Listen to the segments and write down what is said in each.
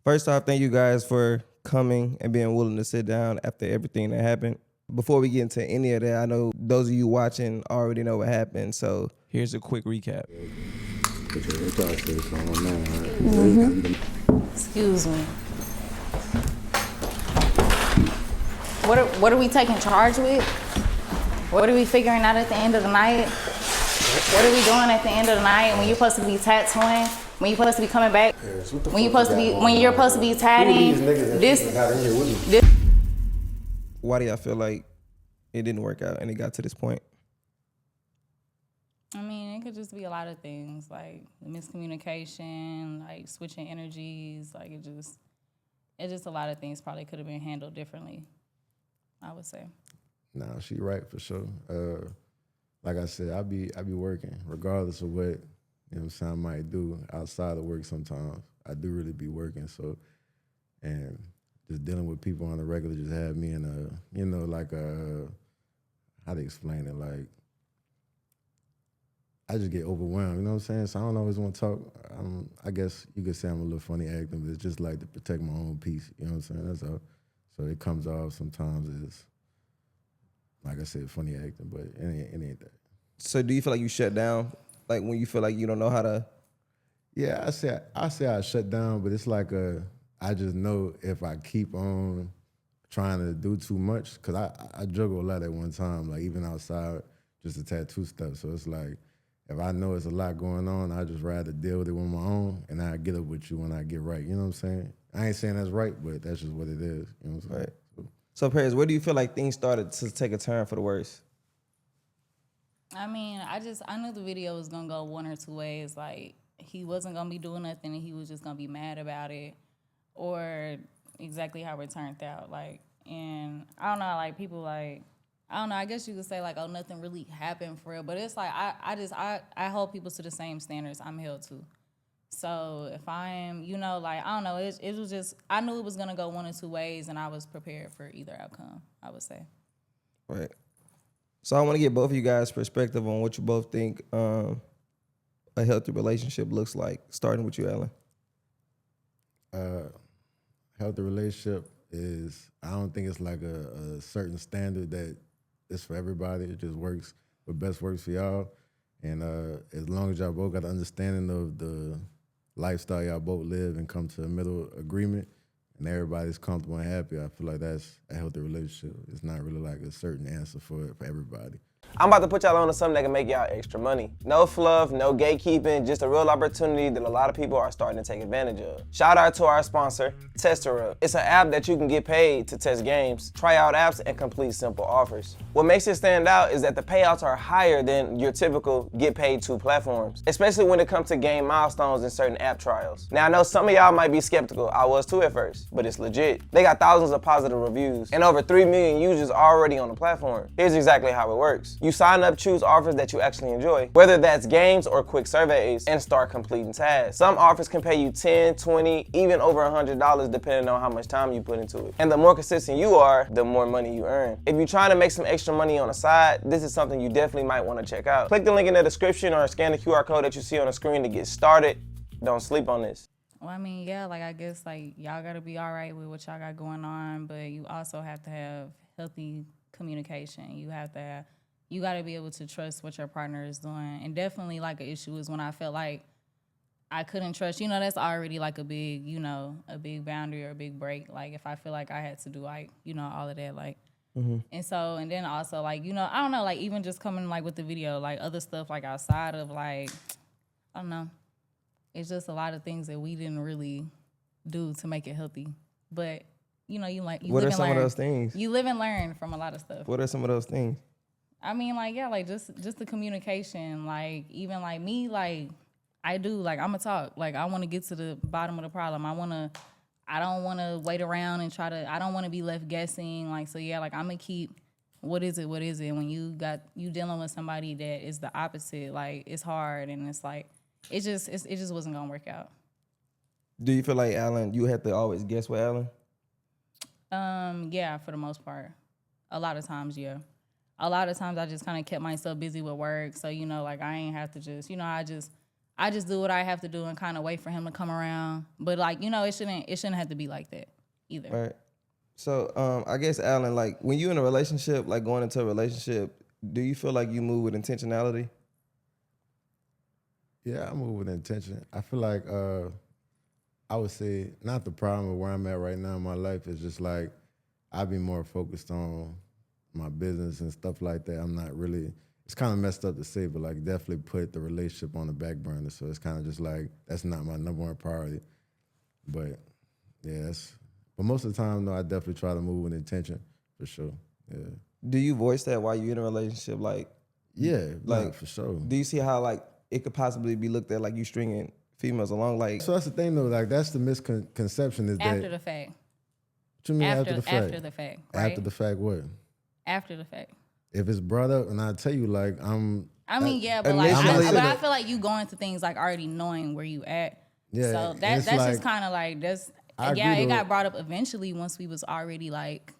First off, thank you guys for coming and being willing to sit down after everything that happened. Before we get into any of that, I know those of you watching already know what happened, so here's a quick recap. Excuse me. What are we taking charge with? What are we figuring out at the end of the night? What are we doing at the end of the night when you're supposed to be tattooing? When you're supposed to be coming back? When you're supposed to be tatting? This. Why do y'all feel like it didn't work out and it got to this point? I mean, it could just be a lot of things, like miscommunication, like switching energies, like it's just a lot of things probably could have been handled differently, I would say. Nah, she right for sure. Like I said, I be working regardless of what, you know what I'm saying, I might do outside of work sometimes. I do really be working, so, and just dealing with people on the regular just had me in a, you know, like a, how to explain it, like, I just get overwhelmed, you know what I'm saying? So I don't always want to talk. I guess you could say I'm a little funny acting, but it's just like to protect my own peace, you know what I'm saying? That's all. So it comes off sometimes as, like I said, funny acting, but it ain't that. So do you feel like you shut down? Like when you feel like you don't know how to? Yeah, I say I shut down, but it's like I just know if I keep on trying to do too much, because I juggle a lot at one time, like even outside, just the tattoo stuff. So it's like, if I know it's a lot going on, I just rather deal with it on my own, and I get up with you when I get right. You know what I'm saying? I ain't saying that's right, but that's just what it is. You know what I'm saying? Right. So Paris, where do you feel like things started to take a turn for the worse? I mean, I knew the video was gonna go one or two ways. Like, he wasn't gonna be doing nothing and he was just gonna be mad about it, or exactly how it turned out. Like, and I don't know, like people like, I don't know, I guess you could say like, oh, nothing really happened for real. But it's like, I hold people to the same standards I'm held to. So if I'm, you know, like, I don't know, it was just, I knew it was gonna go one or two ways and I was prepared for either outcome, I would say. Right. So I want to get both of you guys' perspective on what you both think a healthy relationship looks like, starting with you, Alan. Healthy relationship is, I don't think it's like a certain standard that is for everybody. It just works, what best works for y'all. And as long as y'all both got an understanding of the lifestyle y'all both live and come to a middle agreement and everybody's comfortable and happy, I feel like that's a healthy relationship. It's not really like a certain answer for everybody. I'm about to put y'all on to something that can make y'all extra money. No fluff, no gatekeeping, just a real opportunity that a lot of people are starting to take advantage of. Shout out to our sponsor, TesterUp. It's an app that you can get paid to test games, try out apps, and complete simple offers. What makes it stand out is that the payouts are higher than your typical get paid to platforms, especially when it comes to game milestones and certain app trials. Now I know some of y'all might be skeptical, I was too at first, but it's legit. They got thousands of positive reviews and over 3 million users already on the platform. Here's exactly how it works. You sign up, choose offers that you actually enjoy, whether that's games or quick surveys, and start completing tasks. Some offers can pay you $10, $20, even over $100 depending on how much time you put into it. And the more consistent you are, the more money you earn. If you're trying to make some extra money on the side, this is something you definitely might want to check out. Click the link in the description or scan the QR code that you see on the screen to get started. Don't sleep on this. Well, I mean, yeah, like I guess like y'all gotta be all right with what y'all got going on, but you also have to have healthy communication. You got to be able to trust what your partner is doing. And definitely like an issue is when I felt like I couldn't trust, you know, that's already like a big, you know, a big boundary or a big break. Like if I feel like I had to do like, you know, all of that, like, and so, and then also like, you know, I don't know, like even just coming like with the video, like other stuff like outside of like, I don't know. It's just a lot of things that we didn't really do to make it healthy. But, you know, you live and learn. What are some of those things? You live and learn from a lot of stuff. What are some of those things? I mean, like, yeah, like, just the communication, like, even, like, me, like, I do, like, I'm going to talk. Like, I want to get to the bottom of the problem. I don't want to wait around and I don't want to be left guessing. Like, so, yeah, like, I'm going to keep, what is it? When you dealing with somebody that is the opposite, like, it's hard, and it's, like, it just wasn't going to work out. Do you feel like, Alan, you had to always guess with Alan? Yeah, for the most part. A lot of times, yeah. A lot of times I just kind of kept myself busy with work. So, you know, like I ain't have to just, you know, I just do what I have to do and kind of wait for him to come around. But like, you know, it shouldn't have to be like that either. Right. So I guess Alan, like when you in a relationship, like going into a relationship, do you feel like you move with intentionality? Yeah, I move with intention. I feel like I would say not the problem with where I'm at right now in my life is just like I'd be more focused on my business and stuff like that. I'm not really. It's kind of messed up to say, but like definitely put the relationship on the back burner. So it's kind of just like that's not my number one priority. But yeah, but most of the time though, I definitely try to move with intention for sure. Yeah. Do you voice that while you're in a relationship? Like, Yeah, like for sure. do you see how like it could possibly be looked at like you stringing females along? Like, So that's the thing though, like that's the misconception is After that the fact. what you mean after the fact? After the fact, right? After the fact what? After the fact. If it's brought up and I tell you like I mean, yeah, but like, initially- but I feel like you go into things like already knowing where you at. Yeah, So and that's it's like- just kind of like that's. I Yeah, agree it though. got brought up eventually once we was already like.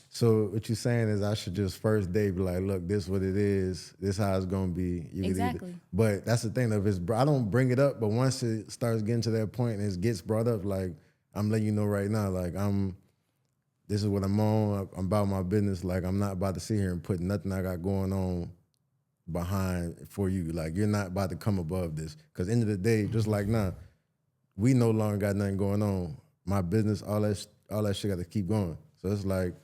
So what you're saying is I should just first day be like, look, this what it is. This how it's gonna be. You Exactly. But that's the thing. If I don't bring it up, but once it starts getting to that point and it gets brought up, like I'm letting you know right now, like this is what I'm on. I'm about my business. Like I'm not about to sit here and put nothing I got going on behind for you. Like you're not about to come above this. Cause end of the day, just like now, we no longer got nothing going on. My business, all that shit got to keep going. So it's like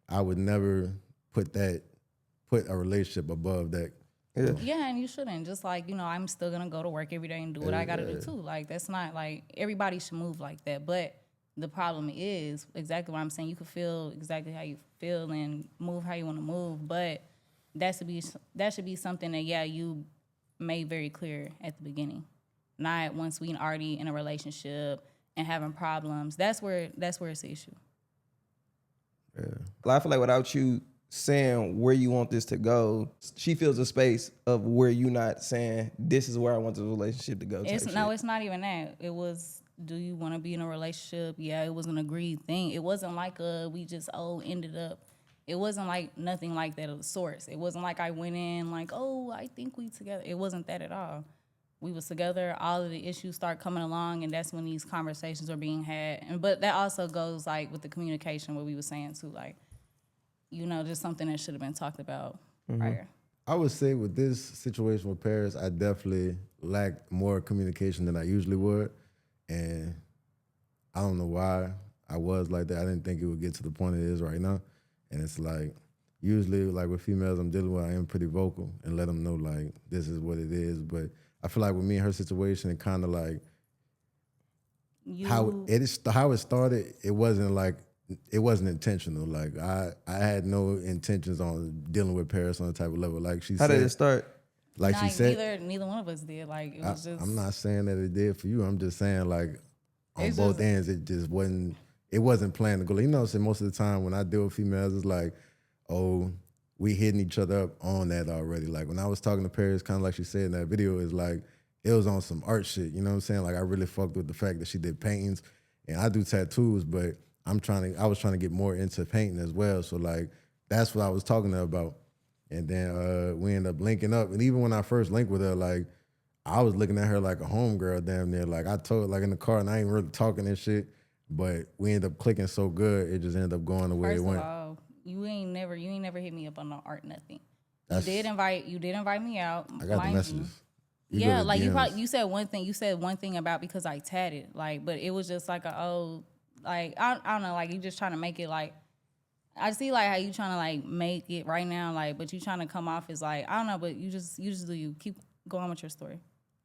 I would never put a relationship above that. Yeah, and you shouldn't. Just like, you know, I'm still gonna go to work every day and do what I gotta do too. Like that's not like everybody should move like that. But the problem is exactly what I'm saying. You can feel exactly how you feel and move how you want to move, but that should be something that you made very clear at the beginning. Not once we already in a relationship and having problems. That's where it's an issue. Yeah. I feel like without you saying where you want this to go, she feels a space of where you not saying this is where I want the relationship to go. It's not even that. It was, do you want to be in a relationship? Yeah, it was an agreed thing. It wasn't like we just ended up. It wasn't like nothing like that of the sorts. It wasn't like I went in like, oh, I think we together. It wasn't that at all. We was together. All of the issues start coming along, and that's when these conversations are being had. But that also goes like with the communication, what we were saying too, like, you know, just something that should have been talked about prior. I would say with this situation with Paris, I definitely lacked more communication than I usually would. And I don't know why I was like that. I didn't think it would get to the point it is right now. And it's like, usually like with females I'm dealing with, I am pretty vocal and let them know like, this is what it is. But I feel like with me and her situation, it kind of like, how it started, it wasn't intentional. Like I had no intentions on dealing with Paris on a type of level. Like she said. How did it start? Like she said. Neither one of us did. Like it was just. I'm not saying that it did for you. I'm just saying like on It's both just- ends, it just wasn't. It wasn't planned to go. You know what I'm saying? Most of the time when I deal with females, it's like, oh, we hitting each other up on that already. Like when I was talking to Paris, kind of like she said in that video, is like it was on some art shit. You know what I'm saying? Like I really fucked with the fact that she did paintings, and I do tattoos, but I was trying to get more into painting as well. So like that's what I was talking to her about. And then we ended up linking up. And even when I first linked with her, like I was looking at her like a homegirl damn near. Like I told her like in the car and I ain't really talking and shit. But we ended up clicking so good, it just ended up going the way First it went. of all, you ain't never hit me up on no art nothing. That's- You did invite me out. I got the mind you. messages. You Yeah, go to like DMs. you said one thing. You said one thing about because I tatted, like, but it was just like I don't know, like you just trying to make it like. I see like how you trying to like make it right now, like, but you trying to come off as like I don't know, but you just do you keep going with your story.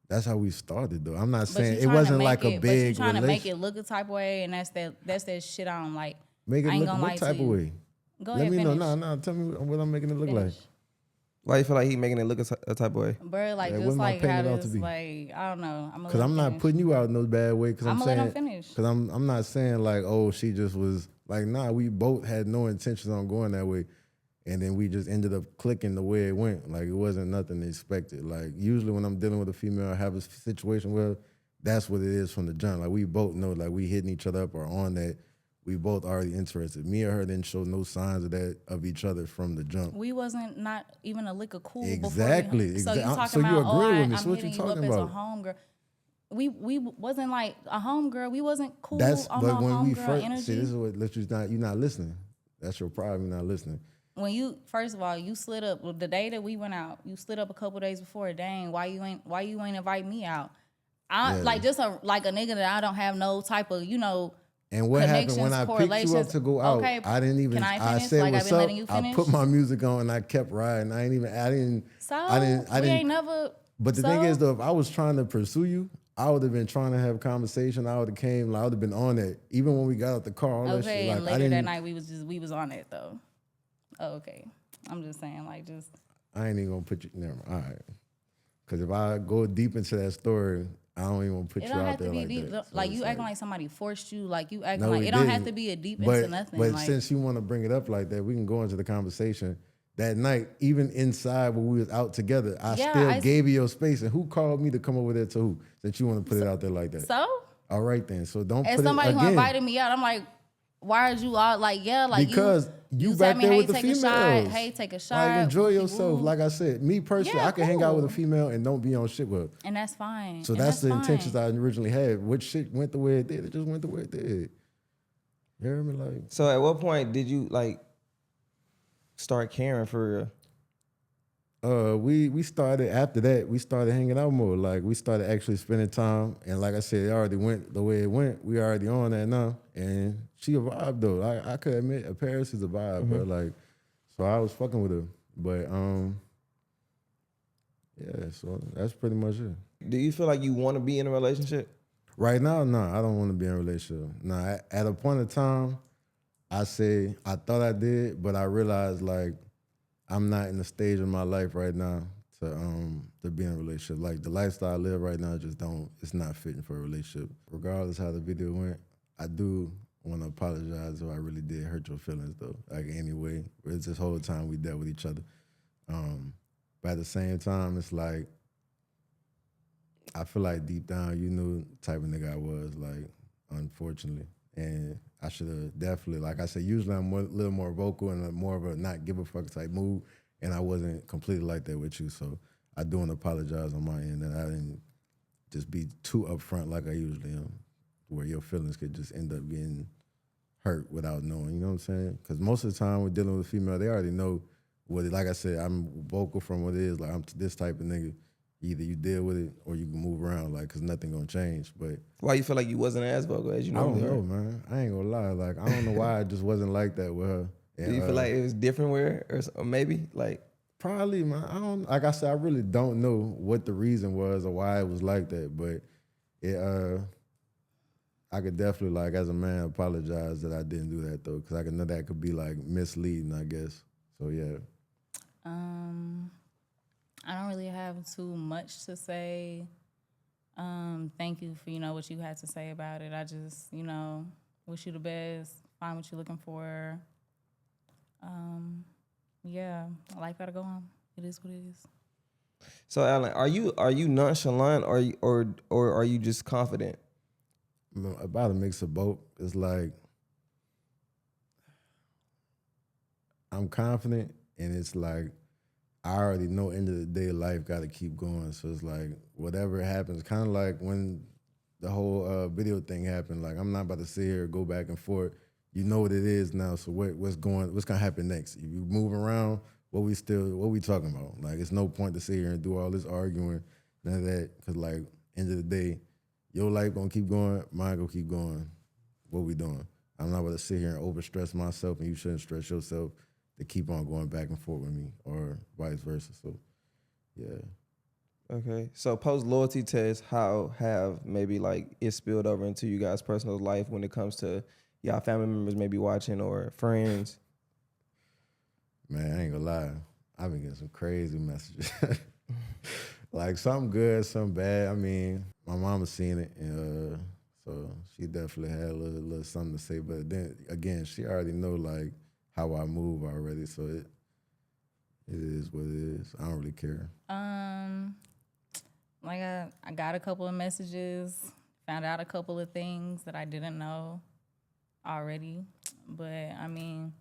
That's how we started though. I'm not But saying you it trying to wasn't make like a it- But you big trying to make relation. it look a type of way, and that's that shit I don't like. Make it I ain't look gonna lie what to type of you. way? Go Let ahead, me finish. know. No, tell me what I'm making it look Finish. like. Why you feel like he making it look a type of way? Bro, like Yeah, what just am I like painting how it out to this, be? like I don't know. Because I'm not putting you out in no bad way. Because I'm I'ma let him saying, finish. because I'm not saying like, oh, she just was like, nah. We both had no intentions on going that way, and then we just ended up clicking the way it went. Like it wasn't nothing expected. Like usually when I'm dealing with a female, I have a situation where that's what it is from the jump. Like we both know, like we hitting each other up or on that. we both already interested. Me and her didn't show no signs of that of each other from the jump. We wasn't not even a lick of cool Exactly. before we, so you talking So you about, agree with me. I'm So what you hitting you up talking as a about? homegirl. We wasn't like a homegirl. We wasn't cool That's on but no when we homegirl first energy. see, this is what lets you not you're not listening. That's your problem. You're not listening. When you first of all, you slid up the day that we went out. You slid up a couple days before. Dang, why you ain't invite me out? I like just a nigga that I don't have no type of And what happened when I picked you up correlations. to go out? Okay, I didn't even. can I finish? said Like, I've what's been up. letting you I finish? put my music on and I kept riding. I didn't. So I didn't. we ain't never. But the so, thing is, though, if I was trying to pursue you, I would have been trying to have a conversation. I would have came. I would have been on it. Even when we got out the car, all that shit. okay, Like, and later that night we was on it though. Oh, okay, I'm just saying just. I ain't even gonna put you. Never mind. All right. Because if I go deep into that story, I don't even want to put It you don't out have there to be like deep. that. So Like it's you acting like somebody forced you. Like you acting No, like we it don't have didn't. to be a deep But into nothing. but like, since you want to bring it up like that, we can go into the conversation. That night, even inside when we was out together, I still gave you your space. And who called me to come over there to who? Since you want to put it out there like that. so All right then. So don't as put somebody it who again. invited me out, I'm like, why are you all like like Because you tell back me, there hey, with the take a females. shot, hey, take a shot, Like enjoy woo-woo. yourself. Like I said, me personally, Yeah, I can hang out with a cool. female and don't be on shit with her. And that's fine. So And that's the fine. intentions I originally had. Which shit went the way it did. It just went the way it did. You hear me? Like, So at what point did you like start caring for real? we started after that. We started hanging out more. Like we started actually spending time. And like I said, it already went the way it went. We already on that now. And she a vibe though. I could admit, Paris is a vibe, bro. Like, so I was fucking with her. But yeah. So that's pretty much it. Do you feel like you want to be in a relationship? Right now, no, I don't want to be in a relationship. No, at a point in time, I thought I did, but I realized like I'm not in the stage of my life right now to be in a relationship. Like the lifestyle I live right now it's not fitting for a relationship. Regardless how the video went, I do want to apologize if I really did hurt your feelings though. Like anyway, it's this whole time we dealt with each other. But at the same time, it's like I feel like deep down you knew the type of nigga I was, like, unfortunately. And I should have definitely, like I said, usually I'm a little more vocal and more of a not give a fuck type mood, and I wasn't completely like that with you. So I do want to apologize on my end that I didn't just be too upfront like I usually am, where your feelings could just end up getting hurt without knowing, you know what I'm saying? Because most of the time we're dealing with a female, they already know what it, like I said, I'm vocal from what it is, like I'm this type of nigga. Either you deal with it or you can move around, like, cause nothing gonna change. But Why you feel like you wasn't as vocal as you I don't normally know, are? man. I ain't gonna lie. Like, I don't know why I just wasn't like that with her. Do you feel like it was different with her, or maybe like? Probably, man. I don't. Like I said, I really don't know what the reason was or why it was like that. But it, I could definitely, like, as a man, apologize that I didn't do that though, cause I could know that could be like misleading, I guess. So yeah. I don't really have too much to say. Thank you for, what you had to say about it. I just, wish you the best. Find what you're looking for. Yeah, life gotta go on. It is what it is. So Alan, are you nonchalant or are you just confident? About a mix of both. It's like I'm confident, and it's like I already know end of the day life got to keep going. So it's like whatever happens, kind of like when the whole video thing happened. Like I'm not about to sit here and go back and forth. You know what it is now. So what's gonna happen next? If you move around, what we talking about? Like it's no point to sit here and do all this arguing, none of that. Cause like end of the day, your life gonna keep going, mine gonna keep going. What we doing? I'm not about to sit here and overstress myself, and you shouldn't stress yourself to keep on going back and forth with me, or vice versa. So, yeah. Okay. So post loyalty test, how have maybe like it spilled over into you guys' personal life when it comes to y'all family members maybe watching or friends? Man, I ain't gonna lie. I've been getting some crazy messages. Like some good, some bad. I mean, my mama seen it, and so she definitely had a little something to say. But then again, she already know like how I move already, so it is what it is. I don't really care. Like I got a couple of messages, found out a couple of things that I didn't know. already. But I mean,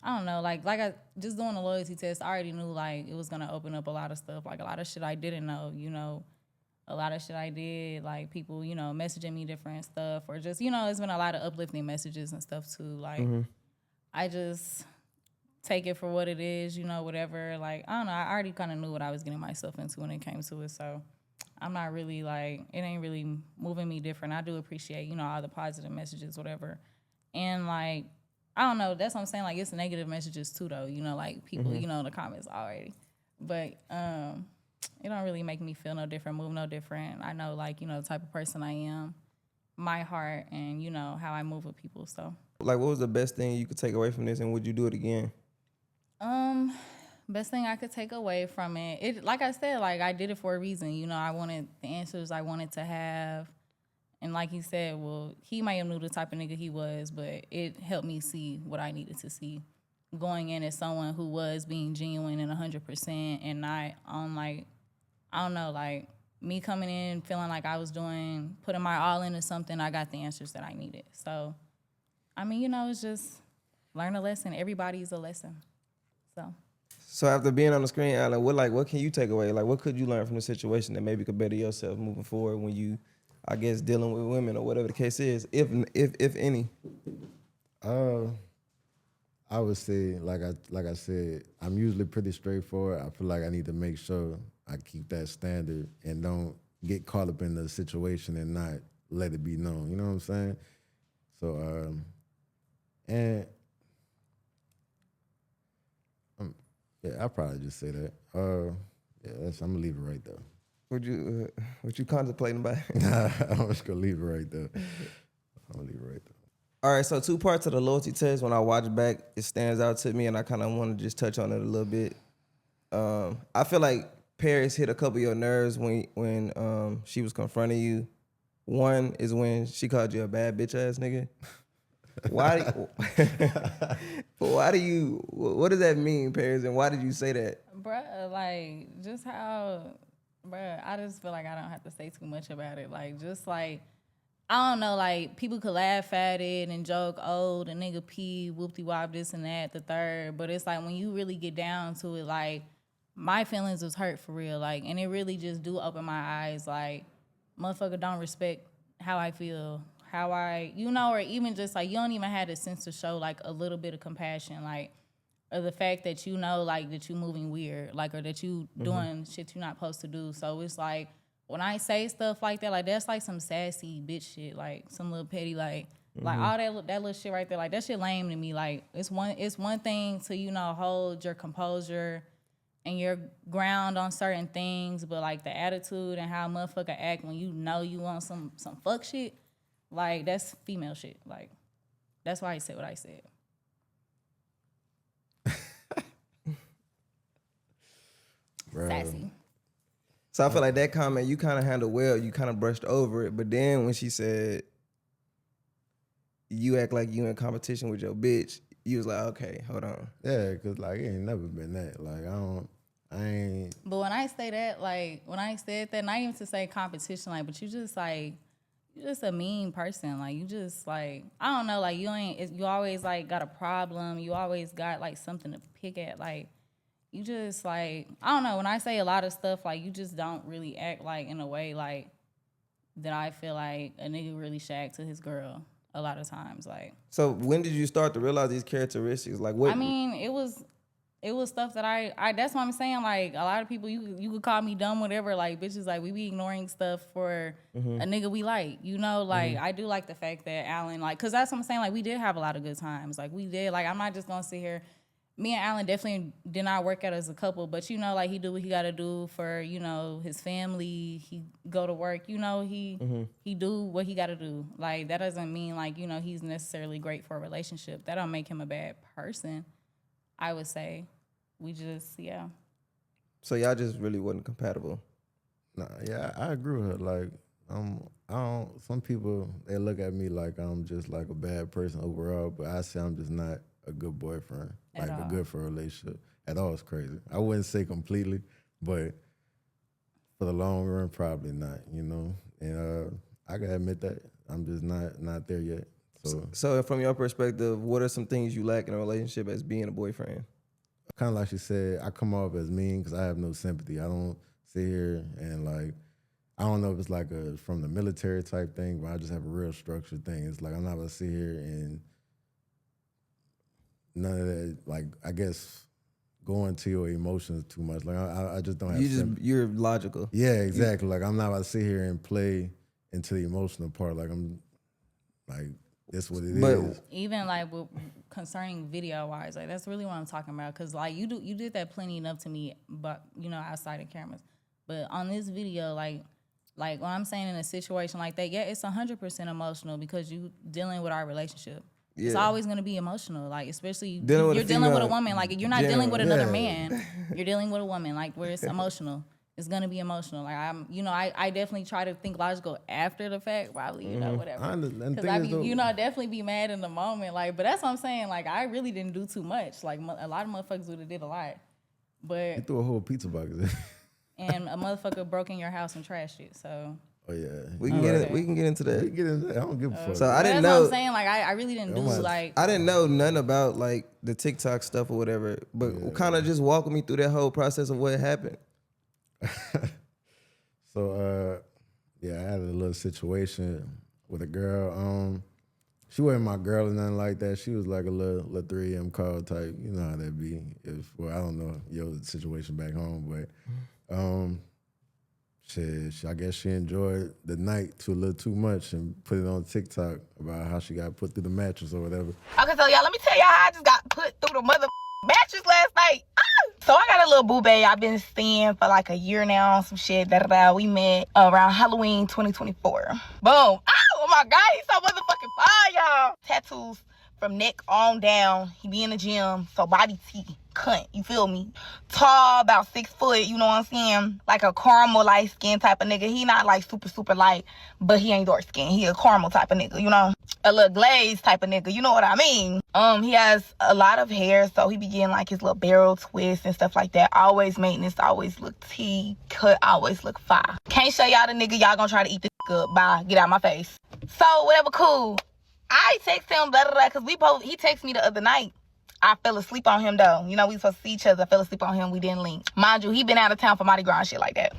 I don't know. Like I just doing the loyalty test, I already knew like it was gonna open up a lot of stuff. Like a lot of shit I didn't know, you know. A lot of shit I did, like people, you know, messaging me different stuff, or just, you know, it's been a lot of uplifting messages and stuff too. Like, I just take it for what it is, you know, whatever. Like, I don't know, I already kind of knew what I was getting myself into when it came to it. So I'm not really like, it ain't really moving me different. I do appreciate, you know, all the positive messages, whatever. And like, I don't know, that's what I'm saying. Like, it's negative messages too, though, you know, like people, you know, in the comments already. But, it don't really make me feel no different, move no different. I know, like, you know, the type of person I am, my heart, and, you know, how I move with people, so. Like, what was the best thing you could take away from this, and would you do it again? Best thing I could take away from it, like I said, like, I did it for a reason. You know, I wanted the answers I wanted to have. And like he said, well, he might have knew the type of nigga he was, but it helped me see what I needed to see. Going in as someone who was being genuine and 100% and not on, like, I don't know, like, me coming in feeling like I was putting my all into something, I got the answers that I needed. So, I mean, you know, it's just learn a lesson. Everybody's a lesson. So after being on the screen, Alan, what can you take away? Like, what could you learn from the situation that maybe could better yourself moving forward when you, I guess, dealing with women or whatever the case is, if any? I would say, like I said, I'm usually pretty straightforward. I feel like I need to make sure I keep that standard and don't get caught up in the situation and not let it be known. You know what I'm saying? So, yeah, I'll probably just say that. Yeah, I'm gonna leave it right there. What you contemplating about? I'm just gonna leave it right there. I'm gonna leave it right there. All right, so 2 parts of the loyalty test. When I watch back, it stands out to me, and I kind of want to just touch on it a little bit. I feel like Paris hit a couple of your nerves when she was confronting you. One is when she called you a bad bitch ass nigga. Why? What does that mean, Paris? And why did you say that? bruh, like, just how, bruh, I just feel like I don't have to say too much about it. Like, just like, I don't know, like, people could laugh at it and joke, oh, the nigga pee, whoop-de-wop, this and that, the third. But it's like, when you really get down to it, like, my feelings was hurt for real. Like, and it really just do open my eyes. Like, motherfucker don't respect how I feel, how I, you know, or even just, like, you don't even have the sense to show, like, a little bit of compassion. Like, or the fact that you know, like, that you moving weird, like, or that you doing shit you're not supposed to do. So it's like, when I say stuff like that, like, that's like some sassy bitch shit, like some little petty, like all that little shit right there, like, that shit lame to me. Like, it's one thing to, you know, hold your composure and your ground on certain things, but like the attitude and how a motherfucker act when you know you want some fuck shit, like, that's female shit. Like, that's why I said what I said. Sassy. So I feel like that comment you kind of handled well. You kind of brushed over it, but then when she said you act like you in competition with your bitch, you was like, okay, hold on. Yeah, cause like it ain't never been that. Like I ain't. But when I say that, like, when I said that, not even to say competition, like, but you just like, you're just a mean person. Like, you just like, I don't know, like, you always like got a problem. You always got like something to pick at. Like, you just like, I don't know, when I say a lot of stuff, like, you just don't really act like in a way like that I feel like a nigga really should act to his girl a lot of times. Like, So when did you start to realize these characteristics? Like, what? I mean, it was stuff that I that's what I'm saying. Like, a lot of people, you could call me dumb, whatever. Like, bitches, like, we be ignoring stuff for a nigga we like, you know. Like, I do like the fact that Alan, like, cause that's what I'm saying. Like, we did have a lot of good times. Like, we did. Like, I'm not just gonna sit here. Me and Alan definitely did not work out as a couple, but, you know, like, he do what he got to do for, you know, his family. He go to work, you know, he do what he got to do. Like, that doesn't mean, like, you know, he's necessarily great for a relationship. That don't make him a bad person, I would say. We just, yeah. So y'all just really wasn't compatible. Nah, yeah, I agree with her. Like, I don't. Some people, they look at me like I'm just like a bad person overall, but I say I'm just not a good boyfriend, like a good for a relationship at all. It's crazy. I wouldn't say completely, but for the long run, probably not. You know, and I gotta admit that I'm just not there yet. So from your perspective, what are some things you lack in a relationship as being a boyfriend? Kind of like she said, I come off as mean because I have no sympathy. I don't sit here and like, I don't know if it's like from the military type thing, but I just have a real structured thing. It's like I'm not gonna sit here and none of that, like, I guess go into your emotions too much. Like I just don't have You're logical. Yeah, exactly. Like I'm not about to sit here and play into the emotional part. Like I'm like, that's what it is. Even like concerning video wise, like that's really what I'm talking about. Cause like you did that plenty enough to me, but outside of cameras. But on this video, like what I'm saying in a situation like that, yeah, it's 100% emotional because you dealing with our relationship. Yeah. It's always gonna be emotional, like especially you're dealing with a woman. Like you're not dealing with another man. You're dealing with a woman, like where it's emotional. It's gonna be emotional. Like I definitely try to think logical after the fact, probably, whatever. Because I definitely be mad in the moment. Like, but that's what I'm saying. Like, I really didn't do too much. Like, a lot of motherfuckers would have did a lot, but you threw a whole pizza box in. And a motherfucker broke in your house and trashed it. So. Oh yeah, we can get into that. We can get into that. I don't give a fuck. So I didn't know. That's what I'm saying. Like I really didn't do like. I didn't know nothing about like the TikTok stuff or whatever. But kind of just walk me through that whole process of what happened. So I had a little situation with a girl. She wasn't my girl or nothing like that. She was like a little 3M call type. You know how that be. I don't know your situation back home, but I guess she enjoyed the night a little too much and put it on TikTok about how she got put through the mattress or whatever. Okay, so y'all, let me tell y'all how I just got put through the mother mattress last night. So I got a little boo bae I've been seeing for like a year now, some shit. We met around Halloween 2024. Boom. Oh my God, he's so motherfucking fire, y'all. Tattoos from neck on down. He be in the gym, so body T. Cunt, you feel me? Tall, about 6 foot, you know what I'm saying? Like a caramel light skin type of nigga. He not like super light, but he ain't dark skin. He a caramel type of nigga, you know? A little glazed type of nigga, you know what I mean? He has a lot of hair, so he be getting like his little barrel twists and stuff like that. Always maintenance, always look T, cut, always look fire. Can't show y'all the nigga, y'all gonna try to eat the up. Bye, get out my face. So, whatever, cool. I text him, cause he texted me the other night. I fell asleep on him though. You know, we supposed to see each other. I fell asleep on him. We didn't link. Mind you, he been out of town for Mardi Gras and shit like that.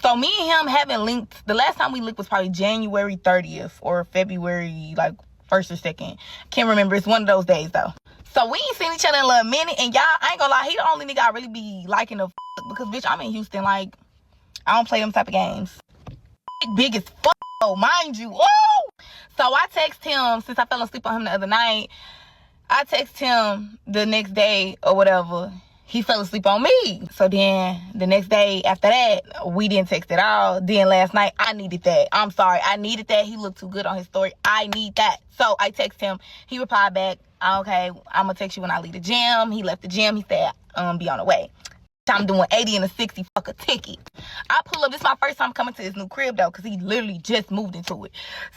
So me and him haven't linked. The last time we linked was probably January 30th or February like 1st or 2nd. Can't remember. It's one of those days though. So we ain't seen each other in a little minute. And y'all, I ain't gonna lie, he the only nigga I really be liking the because bitch, I'm in Houston. Like, I don't play them type of games. Big as mind you. Woo! So I text him since I fell asleep on him the other night. I text him the next day or whatever. He fell asleep on me. So then the next day after that, we didn't text at all. Then last night, I needed that. I'm sorry. I needed that. He looked too good on his story. I need that. So I text him. He replied back, okay, I'm going to text you when I leave the gym. He left the gym. He said, be on the way. I'm doing 80 and a 60 fuck a ticket. I pull up. This is my first time coming to his new crib, though, because he literally just moved into it.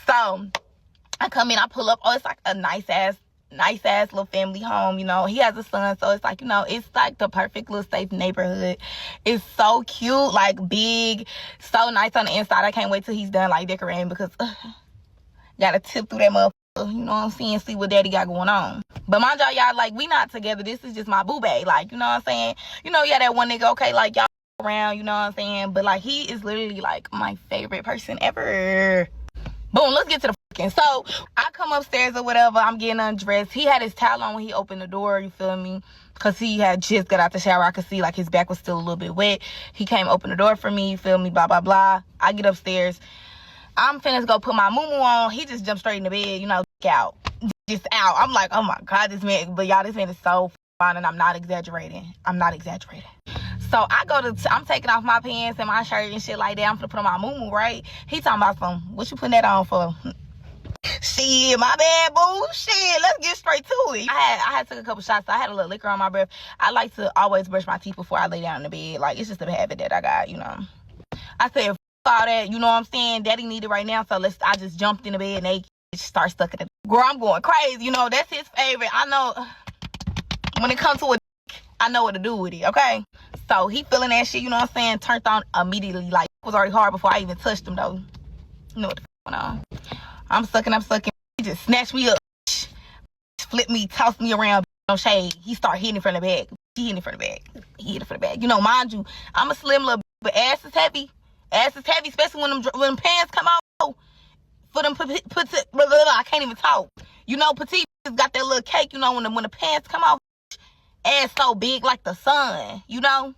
So I come in. I pull up. Oh, it's like a nice ass little family home, you know. He has a son, so it's like, you know, it's like the perfect little safe neighborhood. It's so cute, like big, so nice on the inside. I can't wait till he's done like decorating because gotta tip through that motherfucker, you know what I'm saying, see what daddy got going on. But mind y'all, like, we not together. This is just my boo bae, like, you know what I'm saying? You know, yeah, that one nigga, okay, like, y'all around, you know what I'm saying? But like, he is literally like my favorite person ever. Boom, let's get to the so I come upstairs or whatever, I'm getting undressed. He had his towel on when he opened the door, you feel me? Because he had just got out the shower. I could see like his back was still a little bit wet. He came open the door for me, you feel me? Blah, blah, blah. I get upstairs. I'm finna go put my moo-moo on. He just jumped straight in the bed, you know, out. Just out. I'm like, oh my God, this man. But y'all, this man is so fine and I'm not exaggerating. So I'm taking off my pants and my shirt and shit like that. I'm finna put on my moo-moo, right? He talking about what you putting that on for? Shit, my bad, boo. Shit, let's get straight to it. I had took a couple shots, so I had a little liquor on my breath. I like to always brush my teeth before I lay down in the bed. Like, it's just a habit that I got, you know. I said, f all that, you know what I'm saying? Daddy need it right now, so I just jumped in the bed naked, start sucking it. Girl, I'm going crazy, you know. That's his favorite. I know when it comes to a dick, I know what to do with it, okay? So he feeling that shit, you know what I'm saying? Turned on immediately. Like, it was already hard before I even touched him, though. You know what the f going on. I'm sucking. He just snatched me up, flipped me, tossed me around, no shade. He started hitting it from the back. He hit it from the back. He hit it from the back. You know, mind you, I'm a slim little, but ass is heavy. Ass is heavy, especially when them pants come out. For them I can't even talk. You know, petite got that little cake. You know, when the pants come out, ass so big like the sun. You know,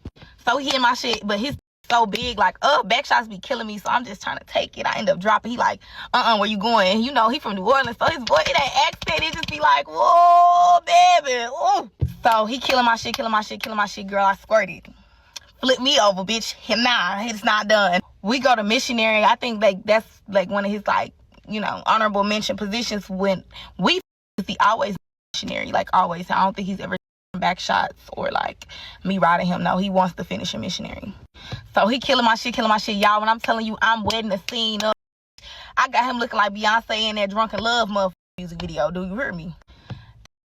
so he hit my shit, but his so big, like, back shots be killing me, so I'm just trying to take it. I end up dropping. He like, where you going? And you know, he from New Orleans, so his voice, that accent, it just be like, whoa, baby, ooh. So he killing my shit, girl. I squirted. Flip me over, bitch. Nah, it's not done. We go to missionary. I think like that's like one of his like, you know, honorable mention positions when we he always missionary, like always. I don't think he's ever back shots or like me riding him. No, he wants to finish a missionary. So he killing my shit, y'all. When I'm telling you, I'm wetting the scene up. I got him looking like Beyonce in that Drunken Love motherfucking music video. Do you hear me?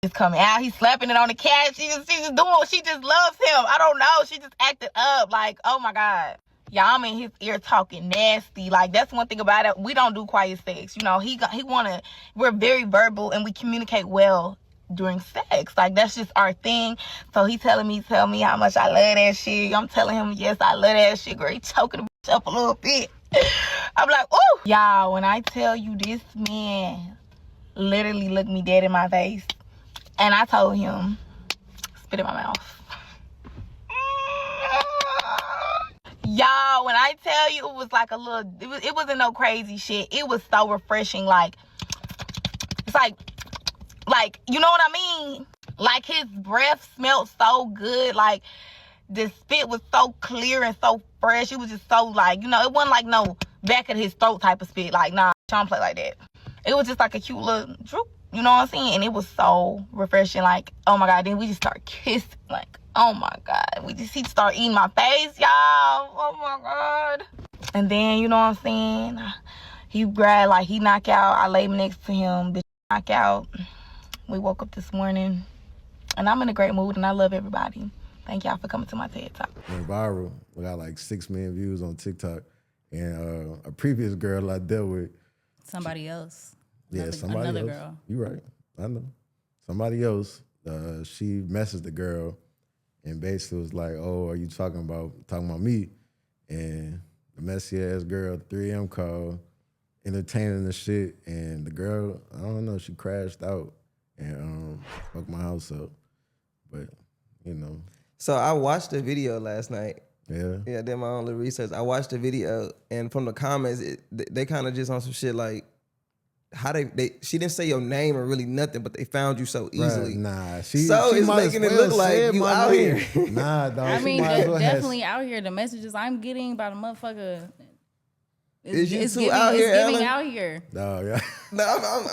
He's coming out. He's slapping it on the cat. She just doing. She just loves him. I don't know. She just acted up. Like, oh my God. Y'all, I'm in his ear talking nasty. Like, that's one thing about it. We don't do quiet sex. You know, he wanna. We're very verbal and we communicate well during sex. Like, that's just our thing. So he tell me how much I love that shit. I'm telling him, yes, I love that shit. Girl, he choking the bitch up a little bit. I'm like, ooh. Y'all, when I tell you this man literally looked me dead in my face. And I told him, spit in my mouth. Y'all, when I tell you, it was like a little, it wasn't no crazy shit. It was so refreshing. Like, it's like, you know what I mean? Like, his breath smelled so good. Like, the spit was so clear and so fresh. It was just so, like, you know, it wasn't like no back of his throat type of spit. Like, nah, I don't play like that. It was just like a cute little droop. You know what I'm saying? And it was so refreshing. Like, oh my God. Then we just start kissing. Like, oh my God. He start eating my face, y'all. Oh my God. And then, you know what I'm saying? He grabbed, like, he knock out. I laid next to him. Bitch, knock out. We woke up this morning. And I'm in a great mood. And I love everybody. Thank y'all for coming to my TED Talk. Went viral. We got like 6 million views on TikTok. And a previous girl I dealt with. Somebody else. Yeah, somebody else. Girl. You right. I know. Somebody else. She messaged the girl and basically was like, "Oh, are you talking about me?" And the messy ass girl, 3 a.m. call, entertaining the shit, and the girl, I don't know, she crashed out and fucked my house up. But you know. So I watched the video last night. Yeah. Yeah, I did my own little research. I watched the video, and from the comments, they kind of just on some shit like, how she didn't say your name or really nothing, but they found you so easily. Right, nah, so she it's making it look like you out here. Nah, dog. I mean, definitely out here. The messages I'm getting about a motherfucker. Is you it's two giving, out here, it's giving Ellen? out here. No, yeah. No, I'm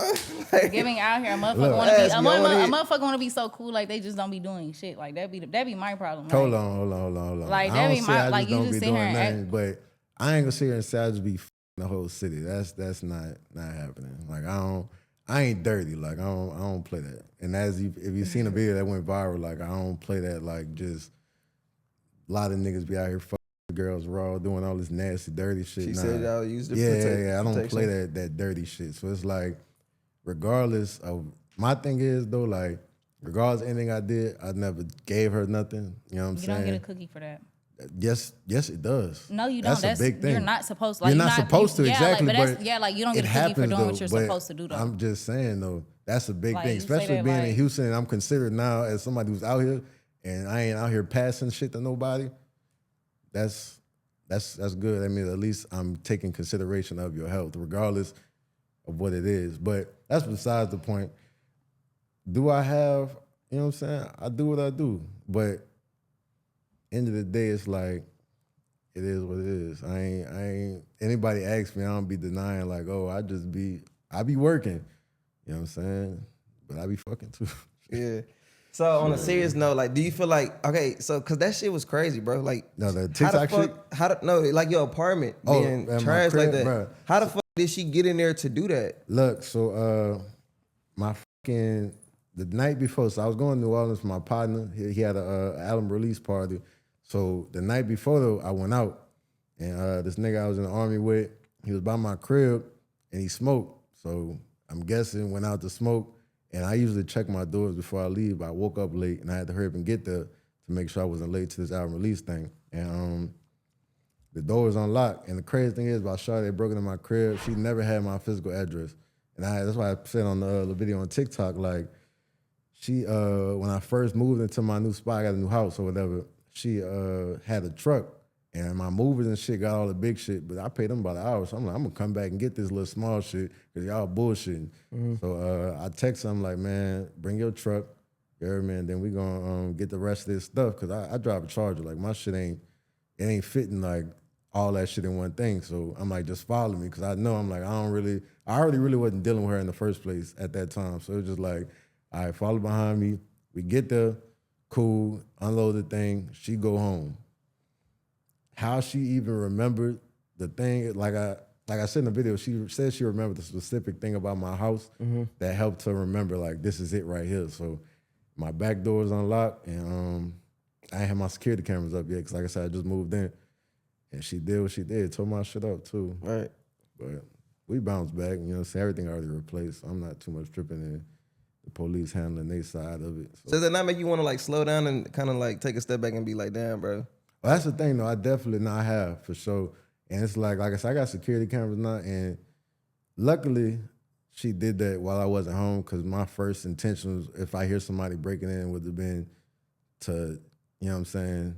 like, Giving out here. A motherfucker Look, want to be. ask A me, I wanna hear- motherfucker want to be so cool, like they just don't be doing shit. Like that be my problem. Hold like, on. Like, I that don't be say my- I like, you don't just be sit doing here and nothing, act- but I ain't gonna sit here and say I just be f***ing the whole city. That's not happening. Like I ain't dirty. Like I don't play that. And if you've seen a video that went viral, like I don't play that. Like just a lot of niggas be out here fucking girls raw, doing all this nasty, dirty shit. she Nah. said y'all used to Yeah. I don't protection. play that dirty shit. So it's like, regardless of my thing is though, like regardless of anything I did, I never gave her nothing. You know what I'm you saying? don't get a cookie for that. Yes, it does. No, you don't. That's a big thing. You're not supposed to. Like, you're not supposed to, yeah, exactly. Like, but like you don't get it a cookie for happens, doing though, what you're but supposed to do, though. I'm just saying, though, that's a big Like, thing, you say especially that, being in like- Houston, and I'm considered now as somebody who's out here, and I ain't out here passing shit to nobody. That's good. I mean, at least I'm taking consideration of your health, regardless of what it is. But that's besides the point. Do I have, you know what I'm saying? I do what I do. But end of the day, it's like, it is what it is. I ain't, anybody asks me, I don't be denying like, oh, I be working. You know what I'm saying? But I be fucking too. Yeah. So on a serious note, like, do you feel like, okay, so cause that shit was crazy, bro. Like, No, the TikTok shit? Like your apartment Oh, being and my trash crib, like that. bruh. How the fuck did she get in there to do that? Look, so the night before, so I was going to New Orleans for my partner. He had a album release party. So the night before though, I went out and this nigga I was in the army with, he was by my crib and he smoked. So I'm guessing went out to smoke. And I usually check my doors before I leave. But I woke up late and I had to hurry up and get there to make sure I wasn't late to this album release thing. And the door was unlocked. And the crazy thing is, about Shawty, they broke into my crib. She never had my physical address. And that's why I said on the video on TikTok, like, she, when I first moved into my new spot, I got a new house or whatever, she had a truck. And my movers and shit got all the big shit, but I paid them by the hour. So I'm like, I'm gonna come back and get this little small shit because y'all bullshitting. So I text them like, man, bring your truck, you heard me, and then we gonna get the rest of this stuff because I drive a Charger. Like my shit ain't fitting like all that shit in one thing. So I'm like, just follow me because I know I'm like, I already really wasn't dealing with her in the first place at that time. So it was just like, all right, follow behind me. We get there, cool, unload the thing, she go home. How she even remembered the thing, like I said in the video, she said she remembered the specific thing about my house that helped her remember, like, this is it right here. So my back door is unlocked, and I ain't had my security cameras up yet, because like I said, I just moved in. And she did what she did, tore my shit up too. Right. But we bounced back, you know what I'm saying? Everything already replaced. I'm not too much tripping in the police handling their side of it. So does it not make you want to like slow down and kind of like take a step back and be like, damn, bro? Well, that's the thing, though. I definitely not have, for sure. And it's like I said, I got security cameras now, and luckily she did that while I wasn't home, because my first intention was, if I hear somebody breaking in, would have been to, you know what I'm saying,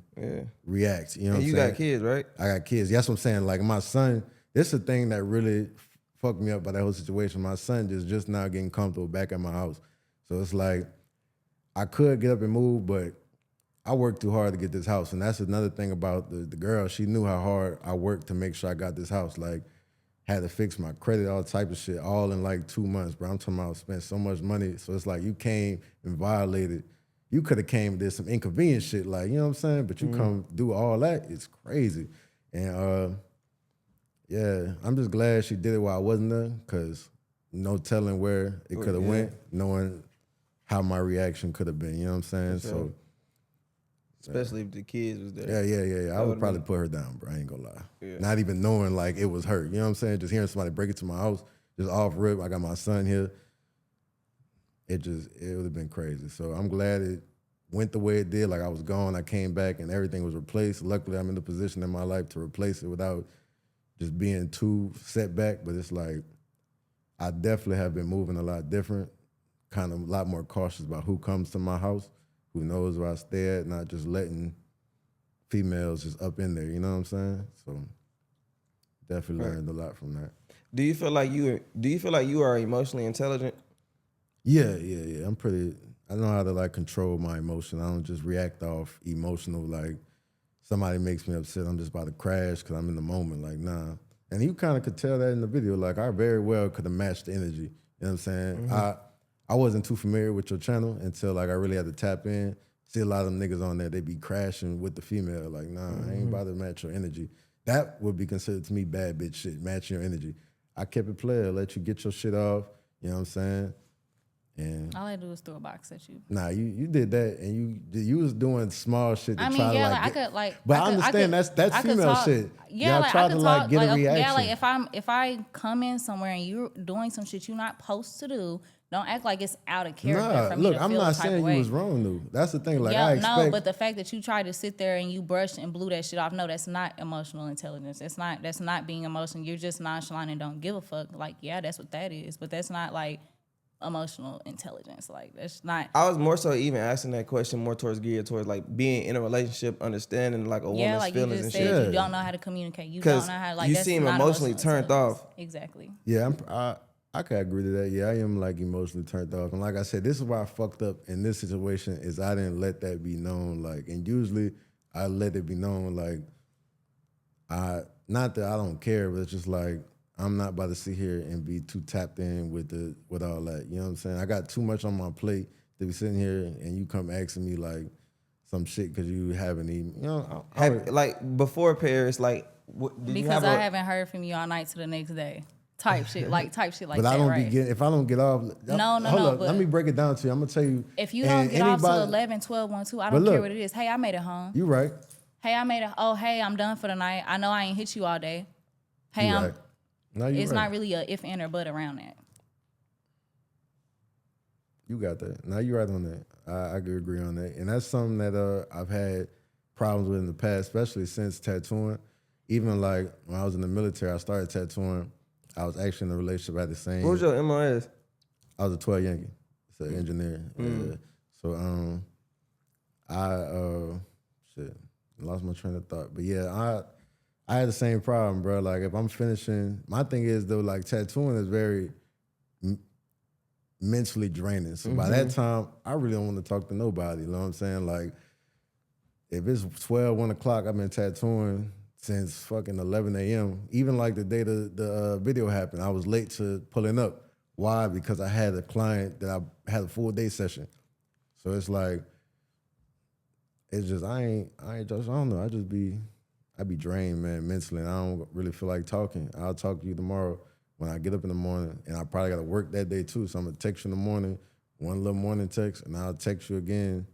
react. You know what I'm saying? And you got kids, right? I got kids. That's what I'm saying. Like my son, this is the thing that really fucked me up by that whole situation. My son is just now getting comfortable back at my house. So it's like, I could get up and move, but I worked too hard to get this house. And that's another thing about the girl. She knew how hard I worked to make sure I got this house. Like, had to fix my credit, all type of shit, all in like 2 months, bro. I'm talking about spent so much money. So it's like you came and violated. You could have came and did some inconvenient shit, like, you know what I'm saying? But you come do all that, it's crazy. And yeah, I'm just glad she did it while I wasn't there, because no telling where it could have went, knowing how my reaction could have been, you know what I'm saying? Sure. So especially if the kids was there. Yeah. I would probably put her down, bro. I ain't gonna lie. Yeah. Not even knowing like it was her. You know what I'm saying? Just hearing somebody break into my house, just off rip. I got my son here. It would have been crazy. So I'm glad it went the way it did. Like I was gone, I came back, and everything was replaced. Luckily, I'm in the position in my life to replace it without just being too set back. But it's like, I definitely have been moving a lot different, kind of a lot more cautious about who comes to my house, who knows where I stay at, not just letting females just up in there, you know what I'm saying? So definitely learned a lot from that. Do you feel like you are emotionally intelligent? Yeah. I know how to like control my emotion. I don't just react off emotional, like somebody makes me upset, I'm just about to crash because I'm in the moment, like nah. And you kind of could tell that in the video, like I very well could have matched the energy, you know what I'm saying? I wasn't too familiar with your channel until like I really had to tap in. See a lot of them niggas on there, they be crashing with the female. Like, nah, I ain't about to match your energy. That would be considered to me bad bitch shit, matching your energy. I kept it player, let you get your shit off, you know what I'm saying? And all I do is throw a box at you. nah, you did that, and you was doing small shit to I mean, try yeah, to like, like. I could like. But I could- understand could- that's I could female talk- shit. Yeah, Y'all like try I to could like talk, get a like, reaction. yeah, like if I come in somewhere and you're doing some shit you're not supposed to do, don't act like it's out of character Nah, for me look, to I'm feel not the type saying of you way. was wrong though. That's the thing. Like Yeah, I expect. no, but the fact that you tried to sit there and you brushed and blew that shit off, no, that's not emotional intelligence. That's not being emotional. You're just nonchalant and don't give a fuck. Like, yeah, that's what that is, but that's not like emotional intelligence. Like, that's not. I was more so even asking that question more geared towards like being in a relationship, understanding like a woman's Yeah, like you feelings just and said, shit. you don't know how to communicate. You don't know Because how to, like, you that's seem not emotionally emotional turned intelligence. off. Exactly. Yeah, I can agree to that. Yeah, I am like emotionally turned off. And like I said, this is why I fucked up in this situation is I didn't let that be known. Like, and usually I let it be known like not that I don't care, but it's just like I'm not about to sit here and be too tapped in with all that. You know what I'm saying? I got too much on my plate to be sitting here and you come asking me like some shit because you haven't even, you know. Like before Paris, like did you Because have I haven't heard from you all night to the next day. Type shit like but that, I don't right? be getting, if I don't get off. No, hold up, but let me break it down to you. I'm gonna tell you. If you don't get off till 11, 12, 1, 2, I don't care what it is. Hey, I made it home. You right. Hey, I made it. Oh, hey, I'm done for the night. I know I ain't hit you all day. Hey, You right. No, you it's right. not really a if, and, or but around that. You got that. Now you're right on that. I could agree on that. And that's something that I've had problems with in the past, especially since tattooing. Even like when I was in the military, I started tattooing. I was actually in a relationship at the same. What was your MOS? I was a 12 Yankee. It's an engineer. Yeah. So shit, lost my train of thought. But yeah, I had the same problem, bro. Like if I'm finishing, my thing is though, like tattooing is very mentally draining. So by that time, I really don't want to talk to nobody. You know what I'm saying? Like if it's 12, 1 o'clock, I've been tattooing since fucking 11 a.m. Even like the day the video happened, I was late to pulling up. Why? Because I had a client that I had a full day session. So it's like, it's just, I don't know. I be drained, man, mentally. And I don't really feel like talking. I'll talk to you tomorrow when I get up in the morning, and I probably got to work that day too. So I'm gonna text you in the morning, one little morning text, and I'll text you again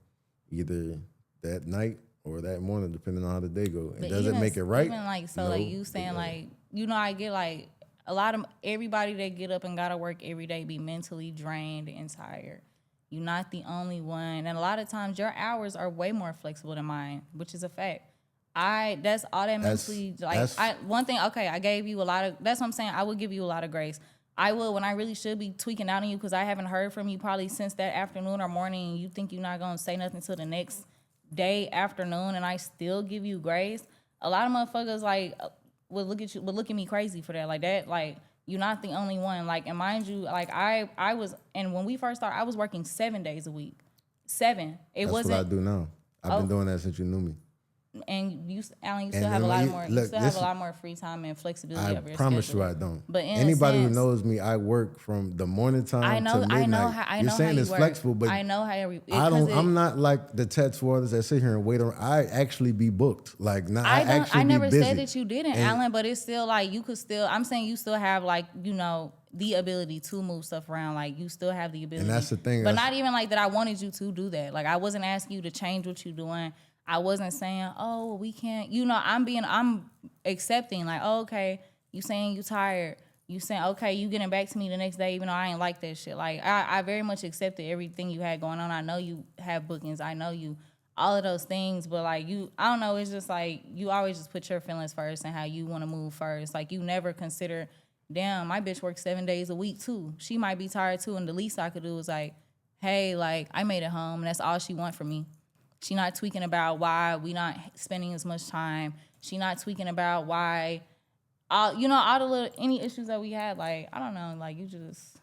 either that night or that morning, depending on how the day go. And does it make it right? Even like, so No. like you saying like, you know, I get like a lot of everybody that get up and gotta work every day be mentally drained and tired. You're not the only one. And a lot of times your hours are way more flexible than mine, which is a fact. That's all that mentally, one thing, okay, I gave you a lot of, that's what I'm saying, I would give you a lot of grace. I will, when I really should be tweaking out on you because I haven't heard from you probably since that afternoon or morning, and you think you're not gonna say nothing till the next day, afternoon, and I still give you grace. A lot of motherfuckers like would look at me crazy for that. Like that, like you're not the only one. Like, and mind you, like I was, and when we first started, I was working 7 days a week. 7. It That's wasn't. what I do now. I've been doing that since you knew me. And you, Alan, you still And have a then lot you- more. look, You still have a lot more free time and flexibility I of your promise schedule. you I don't. But in anybody a who sense, knows me, I work from the morning time I know, to midnight. I know how. I You're know saying how you it's work. flexible, but I know how every. I'm not like the tattoo artists that sit here and wait around. I actually be booked. Like now, I actually I never be busy. said that you didn't, And- Alan. But it's still like you could still. I'm saying you still have like, you know, the ability to move stuff around. Like you still have the ability. And that's the thing. But not even like that. I wanted you to do that. Like I wasn't asking you to change what you're doing. I wasn't saying, oh, we can't. You know, I'm accepting. Like, oh, okay, you saying you tired. You saying, okay, you getting back to me the next day, even though I ain't like that shit. Like I very much accepted everything you had going on. I know you have bookings. I know you. All of those things, but like you, I don't know, it's just like you always just put your feelings first and how you want to move first. Like you never consider, damn, my bitch works 7 days a week too. She might be tired too, and the least I could do is like, hey, like I made it home, and that's all she want from me. She not tweaking about why we not spending as much time. She not tweaking about why, all the little any issues that we had. Like I don't know, like you just,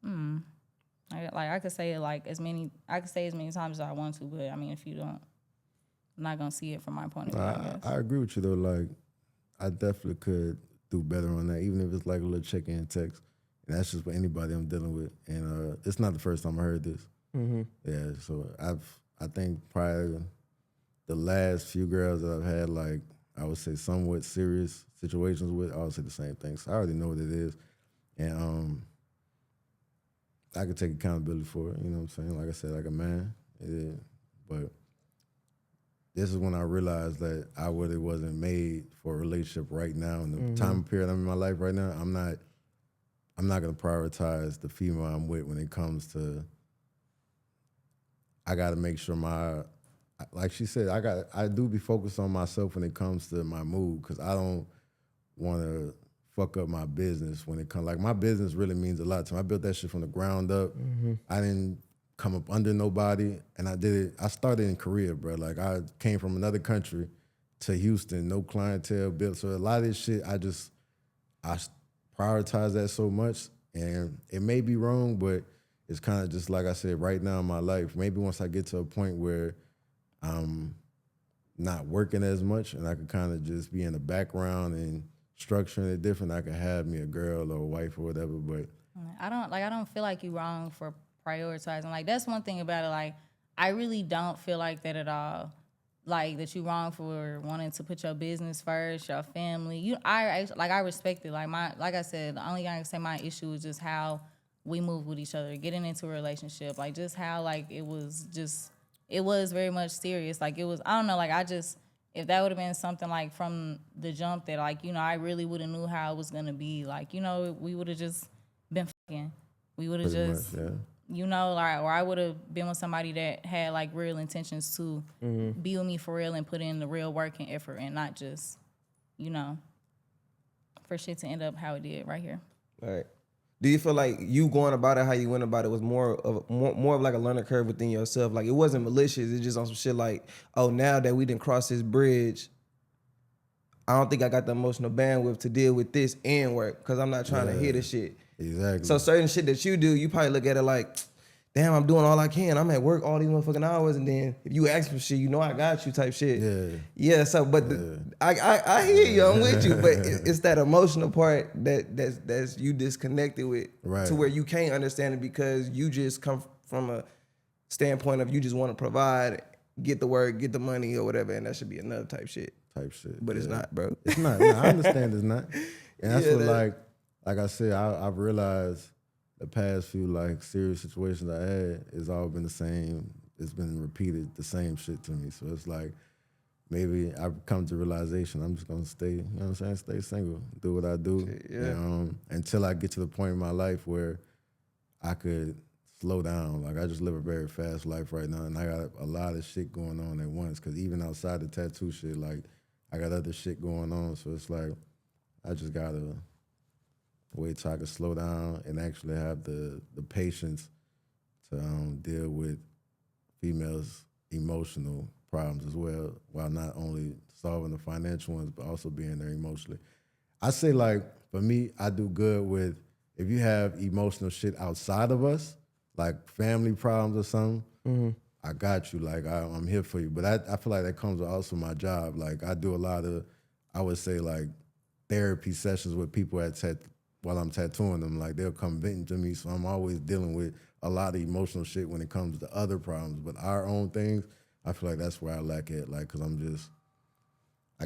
I could say it like as many times as I want to, but I mean, if you don't, I'm not gonna see it from my point of view. I guess. I agree with you though. Like, I definitely could do better on that, even if it's like a little check-in text. And that's just what anybody I'm dealing with. And it's not the first time I heard this. Mm-hmm. Yeah, so I think probably the last few girls that I've had, like, I would say somewhat serious situations with, I would say the same thing. So I already know what it is. And I could take accountability for it, you know what I'm saying? Like I said, like a man. Yeah. But this is when I realized that I really wasn't made for a relationship right now. In the time period I'm in my life right now, I'm not gonna prioritize the female I'm with when it comes to, I gotta make sure like she said, I do be focused on myself when it comes to my mood, because I don't wanna fuck up my business when it comes, like my business really means a lot to me. I built that shit from the ground up. I didn't come up under nobody, and I started in Korea, bro. Like I came from another country to Houston, no clientele built. So a lot of this shit, I prioritize that so much, and it may be wrong, but it's kind of just like I said, right now in my life, maybe once I get to a point where I'm not working as much and I can kind of just be in the background and structuring it different, I could have me a girl or a wife or whatever. But I don't feel like you're wrong for prioritizing. Like that's one thing about it. Like I really don't feel like that at all. Like that you wrong for wanting to put your business first, your family. I respect it. Like I said, the only thing I can say my issue is just how we move with each other, getting into a relationship. Like just how like it was very much serious. Like it was, I don't know, like if that would have been something like from the jump that like, I really would have knew how it was gonna be. Like, we would have just been fucking. We would have pretty just much, yeah. you know, like, or I would have been with somebody that had like real intentions to be with me for real and put in the real work and effort and not just, you know, for shit to end up how it did right here. All right. Do you feel like you going about it how you went about it was more of like a learning curve within yourself? Like it wasn't malicious. It's just on some shit like, oh, now that we didn't cross this bridge, I don't think I got the emotional bandwidth to deal with this and work because I'm not trying to hear the shit. Exactly. So certain shit that you do, you probably look at it like, damn, I'm doing all I can. I'm at work all these motherfucking hours, and then if you ask for shit, you know I got you type shit. Yeah. So, but I hear you. I'm with you, but it's that emotional part that's you disconnected with, to where you can't understand it because you just come from a standpoint of you just want to provide, get the work, get the money or whatever, and that should be enough type shit. But it's not, bro. It's not. No, I understand it's not, and that's what like I said, I've realized. The past few like serious situations I had, it's all been the same. It's been repeated, the same shit to me. So it's like maybe I've come to realization I'm just gonna stay, you know what I'm saying, stay single, do what I do, until I get to the point in my life where I could slow down. Like I just live a very fast life right now, and I got a lot of shit going on at once. Cause even outside the tattoo shit, like I got other shit going on. So it's like I just gotta wait till I can slow down and actually have the patience to deal with females' emotional problems as well, while not only solving the financial ones, but also being there emotionally. I say like, for me, I do good with, if you have emotional shit outside of us, like family problems or something, I got you, like I'm here for you. But I feel like that comes with also my job. Like I do a lot of, I would say like therapy sessions with people while I'm tattooing them, like they'll come venting to me, so I'm always dealing with a lot of emotional shit when it comes to other problems. But our own things, I feel like that's where I lack at, like, cause I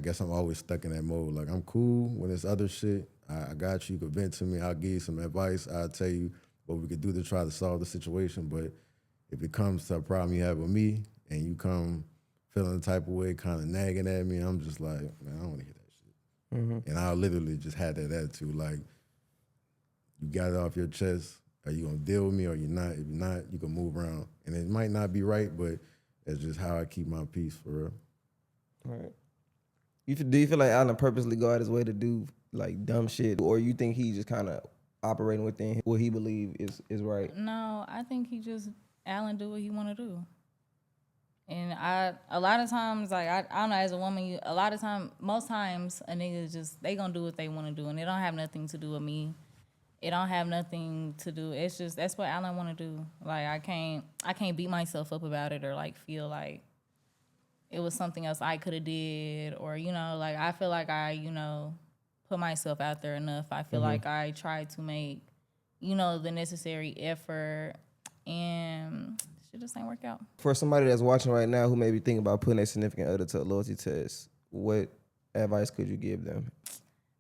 guess I'm always stuck in that mode. Like I'm cool when it's other shit, I got you, you can vent to me, I'll give you some advice, I'll tell you what we could do to try to solve the situation. But if it comes to a problem you have with me, and you come feeling the type of way, kind of nagging at me, I'm just like, man, I don't wanna hear that shit. And I literally just had that attitude, like, you got it off your chest. Are you gonna deal with me or you're not? If you're not, you can move around. And it might not be right, but that's just how I keep my peace for real. All right. Do you feel like Alan purposely go out his way to do like dumb shit, or you think he just kind of operating within what he believe is right? No, I think Alan do what he want to do. And a lot of times, like, I don't know, as a woman, most times a nigga just, they gonna do what they want to do, and it don't have nothing to do with me. It don't have nothing to do. It's just, that's what Alan want to do. Like I can't beat myself up about it or like feel like it was something else I could have did, or you know, like I feel like I, you know, put myself out there enough. I feel like I tried to make, you know, the necessary effort, and shit just ain't work out. For somebody that's watching right now who may be thinking about putting a significant other to a loyalty test, what advice could you give them?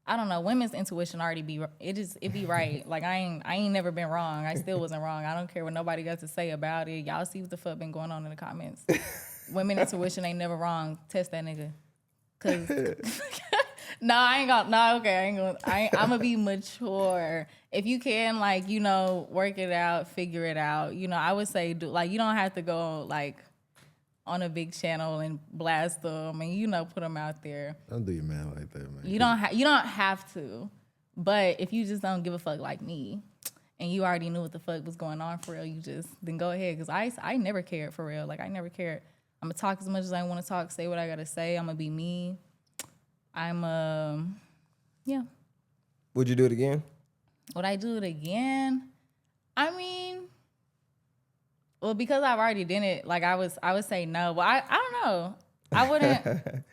I don't know. Women's intuition already be right. Like I ain't never been wrong. I still wasn't wrong. I don't care what nobody got to say about it. Y'all see what the fuck been going on in the comments. Women intuition ain't never wrong. Test that nigga. Cause I'm gonna be mature. If you can, like, you know, work it out, figure it out. You know, I would say you don't have to go like on a big channel and blast them and, you know, put them out there. Don't do your man like that, man. You don't have to. But if you just don't give a fuck like me and you already knew what the fuck was going on for real, then go ahead. Because I never cared for real. Like, I never cared. I'm going to talk as much as I want to talk, say what I got to say. I'm going to be me. Yeah. Would you do it again? Would I do it again? I mean, well, because I've already done it, like I would say no. But I don't know. I wouldn't.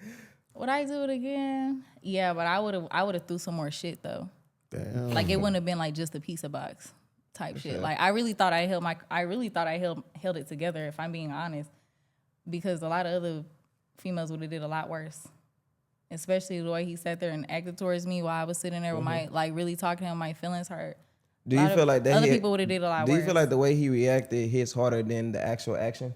Would I do it again? Yeah, but I would have threw some more shit though. Damn. Like it wouldn't have been like just a pizza box type shit. Like I really thought I held it together, if I'm being honest, because a lot of other females would have did a lot worse. Especially the way he sat there and acted towards me while I was sitting there with my, like, really talking to him, my feelings hurt. Do you feel like that other people would have did a lot worse? Do you feel like the way he reacted hits harder than the actual action?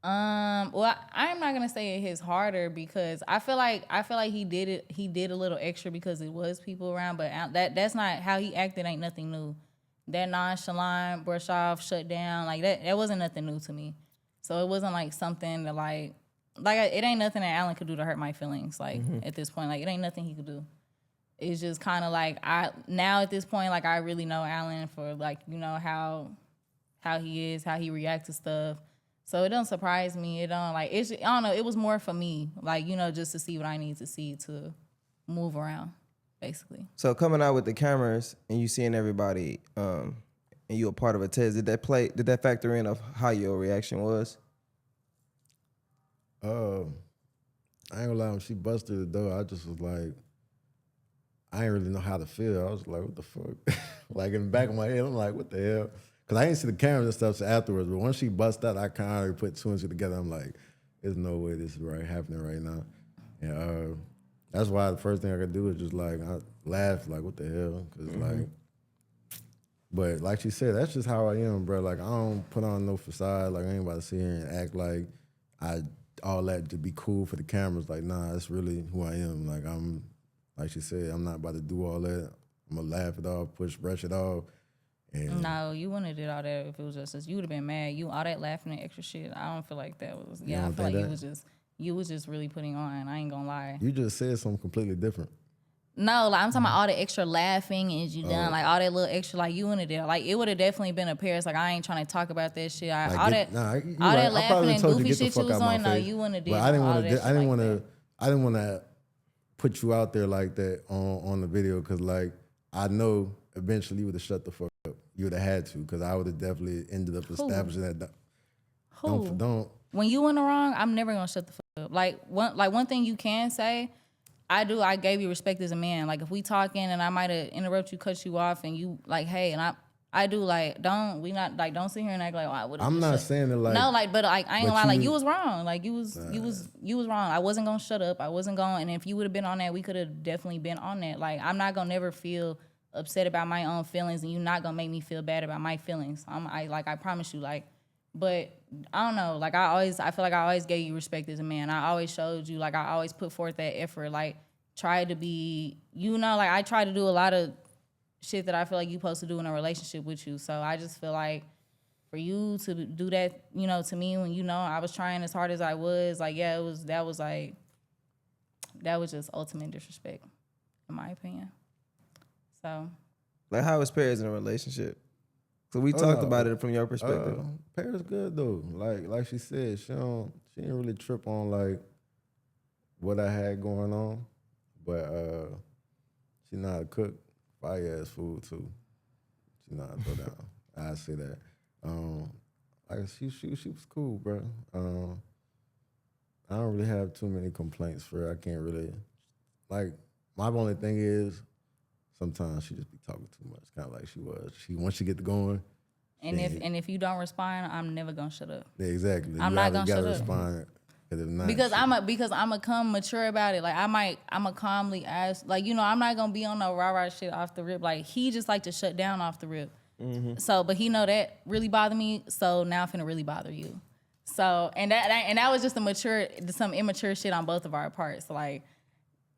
Well, I'm not gonna say it hits harder because I feel like he did a little extra because it was people around, but that's not how he acted. Ain't nothing new. that nonchalant, brush off, shut down, like that wasn't nothing new to me. So it wasn't like something that it ain't nothing that Alan could do to hurt my feelings. Like at this point, like it ain't nothing he could do. It's just kind of like now at this point, like I really know Alan for like, you know, how he is, how he reacts to stuff. So it don't surprise me. It don't I don't know. It was more for me, like, you know, just to see what I need to see to move around, basically. So coming out with the cameras and you seeing everybody, and you a part of a test, did that factor in of how your reaction was? I ain't gonna lie, when she busted the door, I just was like, I ain't really know how to feel. I was like, what the fuck? Like in the back of my head, I'm like, what the hell? Because I didn't see the cameras and stuff afterwards, but once she busted out, I kind of put two and two together. I'm like, there's no way this is happening right now. And that's why the first thing I could do is just like, I laugh, like, what the hell? Because like, but like she said, that's just how I am, bro. Like, I don't put on no facade. Like, I ain't about to sit here and act like all that to be cool for the cameras. Like, nah, that's really who I am. Like she said, I'm not about to do all that. I'm gonna laugh it off, brush it off. And No, you wouldn't have did all that if it was just us. You would have been mad. You all that laughing and extra shit. I don't feel like that was. Yeah, I feel like you was just really putting on. I ain't gonna lie. You just said something completely different. No, like I'm talking about all the extra laughing and you done like all that little extra, like you wouldn't have did. Like it would have definitely been a Paris. Like I ain't trying to talk about that shit. All that laughing and goofy shit you was on. No, you wouldn't have did. But I didn't want to put you out there like that on the video, because like I know eventually you would have shut the fuck up. You would have had to, because I would have definitely ended up establishing that. Who? Don't. When you in the wrong, I'm never gonna shut the fuck up. Like one thing you can say, I gave you respect as a man. Like if we talking and I might have interrupt you, cut you off, and you like, hey, and I do like don't sit here and act like, oh, I would. I'm not saying it like no, like, but like I ain't gonna lie, like you was wrong. Like you was wrong. I wasn't gonna shut up. I wasn't going. And if you would have been on that, we could have definitely been on that. Like I'm not gonna never feel upset about my own feelings, and you're not gonna make me feel bad about my feelings. I promise you. Like, but I don't know. Like I feel like I always gave you respect as a man. I always showed you. Like I always put forth that effort. Like tried to be, you know, like I try to do a lot of shit that I feel like you're supposed to do in a relationship with you. So I just feel like for you to do that, you know, to me when, you know, I was trying as hard as I was, like, yeah, that was just ultimate disrespect, in my opinion. So. Like, how is Paris in a relationship? So we talked about it from your perspective. Paris good though. Like she said, she didn't really trip on like what I had going on, but she know how to cook fire ass food too. She know how to throw down. I say that. Like she was cool, bro. I don't really have too many complaints for her. I can't really, like, my only thing is sometimes she just be talking too much, kind of like she was. Once she get to going. And if you don't respond, I'm never gonna shut up. Yeah, exactly. I'm not gonna shut up. Respond. If not, because I'm a come mature about it. Like I'm a calmly ask. Like, you know, I'm not gonna be on no rah shit off the rip. Like he just like to shut down off the rip. Mm-hmm. So, but he know that really bothered me. So now I'm finna really bother you. So and that was just some immature shit on both of our parts. Like,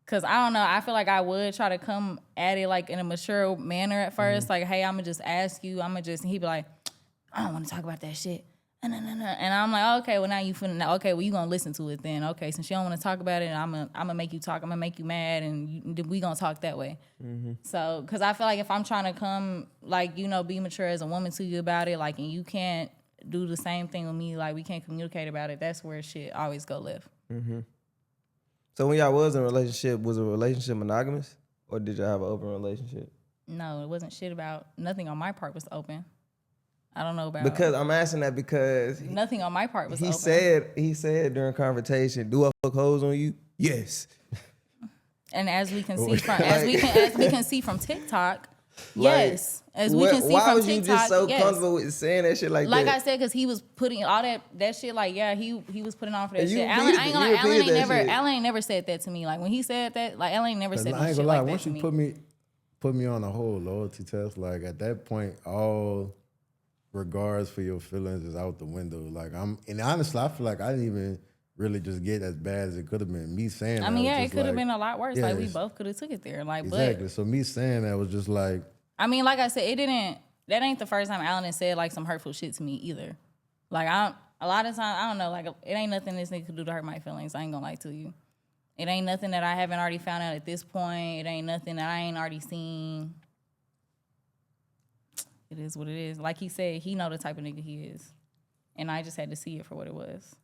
cause I don't know. I feel like I would try to come at it like in a mature manner at first. Mm-hmm. Like, hey, I'm gonna just ask you. And he'd be like, I don't want to talk about that shit. And I'm like, okay, well now you finna, okay, well you gonna listen to it then. Okay, since you don't want to talk about it, I'm gonna make you talk. I'm gonna make you mad, and we gonna talk that way. Mm-hmm. So, cause I feel like if I'm trying to come, like, you know, be mature as a woman to you about it, like, and you can't do the same thing with me, like we can't communicate about it. That's where shit always go left. Mm-hmm. So when y'all was in a relationship, was a relationship monogamous, or did y'all have an open relationship? No, it wasn't shit about. Nothing on my part was open. I don't know about. Because I'm asking that because nothing on my part was open. He said during conversation, "Do I fuck hoes on you?" Yes. And as we can see from as we can see from TikTok, yes. As we can see from TikTok, why was you just so comfortable with saying that shit like that? Like I said, because he was putting all that shit. Like, yeah, he was putting on for that shit. Alan ain't never said that to me. Like when he said that, like Alan ain't never said no shit like that. Once you put me on a whole loyalty test, like at that point, all regards for your feelings is out the window. Like and honestly, I feel like I didn't even really just get as bad as it could have been. Me saying I mean, yeah, it could have been a lot worse. Yeah, like we both could have took it there. Like, exactly. So me saying that was just like, I mean, like I said, it didn't. that ain't the first time Alan has said like some hurtful shit to me either. Like a lot of times I don't know, like it ain't nothing this nigga could do to hurt my feelings. I ain't gonna lie to you. It ain't nothing that I haven't already found out at this point. It ain't nothing that I ain't already seen. It is what it is. Like he said, he know the type of nigga he is. And I just had to see it for what it was.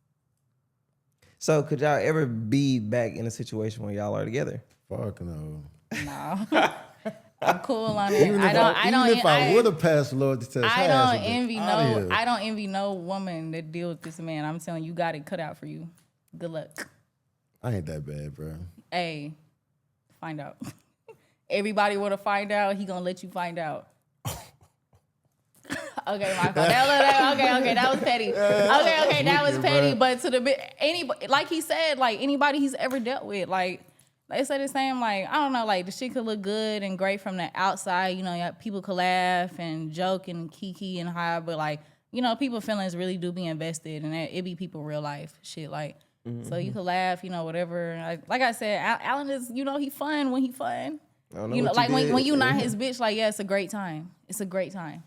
So could y'all ever be back in a situation where y'all are together? Fuck no. No. I'm cool on it. Even if I would have passed the loyalty test, I don't envy no woman that deal with this man. I'm telling you, got it cut out for you. Good luck. I ain't that bad, bro. Hey, find out. Everybody want to find out. He gonna let you find out. Okay, my fault. Okay, that was petty. Okay, that was petty. But to anybody, like he said, like anybody he's ever dealt with, like they say the same. Like I don't know, like the shit could look good and great from the outside. You know, people could laugh and joke and kiki and high, but like you know, people feelings really do be invested, and it be people real life shit. Like so you could laugh, you know, whatever. Like I said, Alan is, you know, he fun when he fun. You know, like when you not his bitch, like yeah, it's a great time. It's a great time.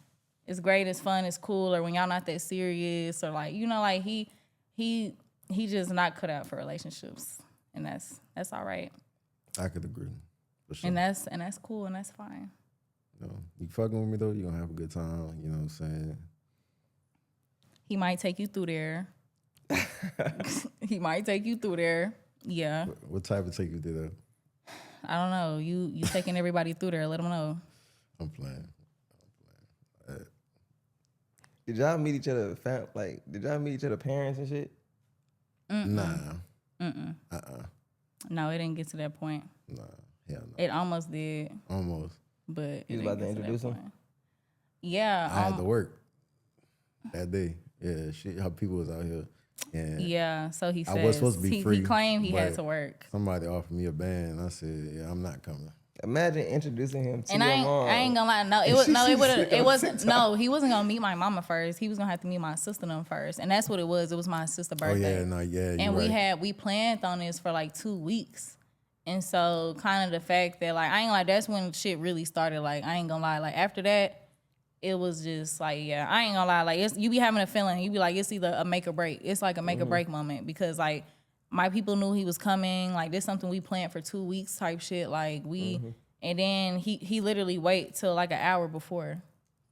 It's great, it's fun, it's cool, or when y'all not that serious, or like, you know, like he just not cut out for relationships. And that's all right. I could agree. For sure. And that's cool and that's fine. You know, you fucking with me though, you're gonna have a good time, you know what I'm saying? He might take you through there. He might take you through there. Yeah. What type of take you through there? I don't know. You taking everybody through there, let them know. I'm playing. Did y'all meet each other? Did y'all meet each other parents and shit? Nah. No, it didn't get to that point. Nah. Hell no. It almost did. Almost. But You was about to introduce him? Yeah. I had to work that day. Yeah, her people was out here. And yeah, so he says. I was supposed to be free. He claimed he had to work. Somebody offered me a band, and I said, "Yeah, I'm not coming." Imagine introducing him to your mom. I ain't gonna lie. No, he wasn't gonna meet my mama first. He was gonna have to meet my sister them first, and that's what it was. It was my sister's birthday. Oh yeah, and we planned on this for like 2 weeks, and so kind of the fact that like I ain't gonna lie, that's when shit really started. Like I ain't gonna lie, like after that, it was just like yeah, I ain't gonna lie, like you be having a feeling, you be like it's either a make or break. It's like a make or break moment because like. My people knew he was coming. Like, this something we planned for 2 weeks type shit. Like, and then he literally wait till like an hour before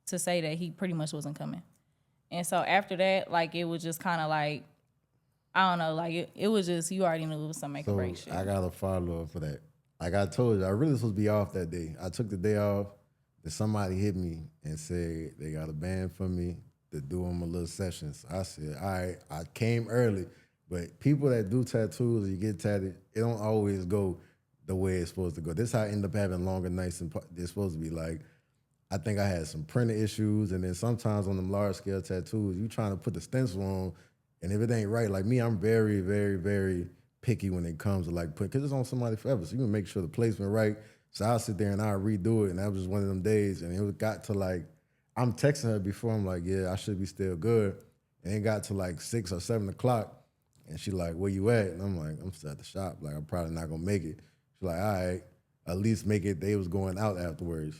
to say that he pretty much wasn't coming. And so after that, like, it was just kind of like, I don't know, like, it was just, you already knew it was some make or break shit. I got a follow-up for that. Like I told you, I really supposed to be off that day. I took the day off, then somebody hit me and said they got a band for me to do them a little sessions. I said, all right, I came early. But people that do tattoos or you get tatted, it don't always go the way it's supposed to go. This is how I end up having longer nights than it's supposed to be. Like, I think I had some printer issues, and then sometimes on them large-scale tattoos, you trying to put the stencil on, and if it ain't right, like me, I'm very, very, very picky when it comes to like because it's on somebody forever, so you can make sure the placement right. So I'll sit there and I'll redo it, and that was just one of them days, and it got to like, I'm texting her before, I'm like, yeah, I should be still good, and it got to like 6 or 7 o'clock, and she like, where you at? And I'm like, I'm still at the shop. Like, I'm probably not gonna make it. She's like, all right, at least make it. They was going out afterwards.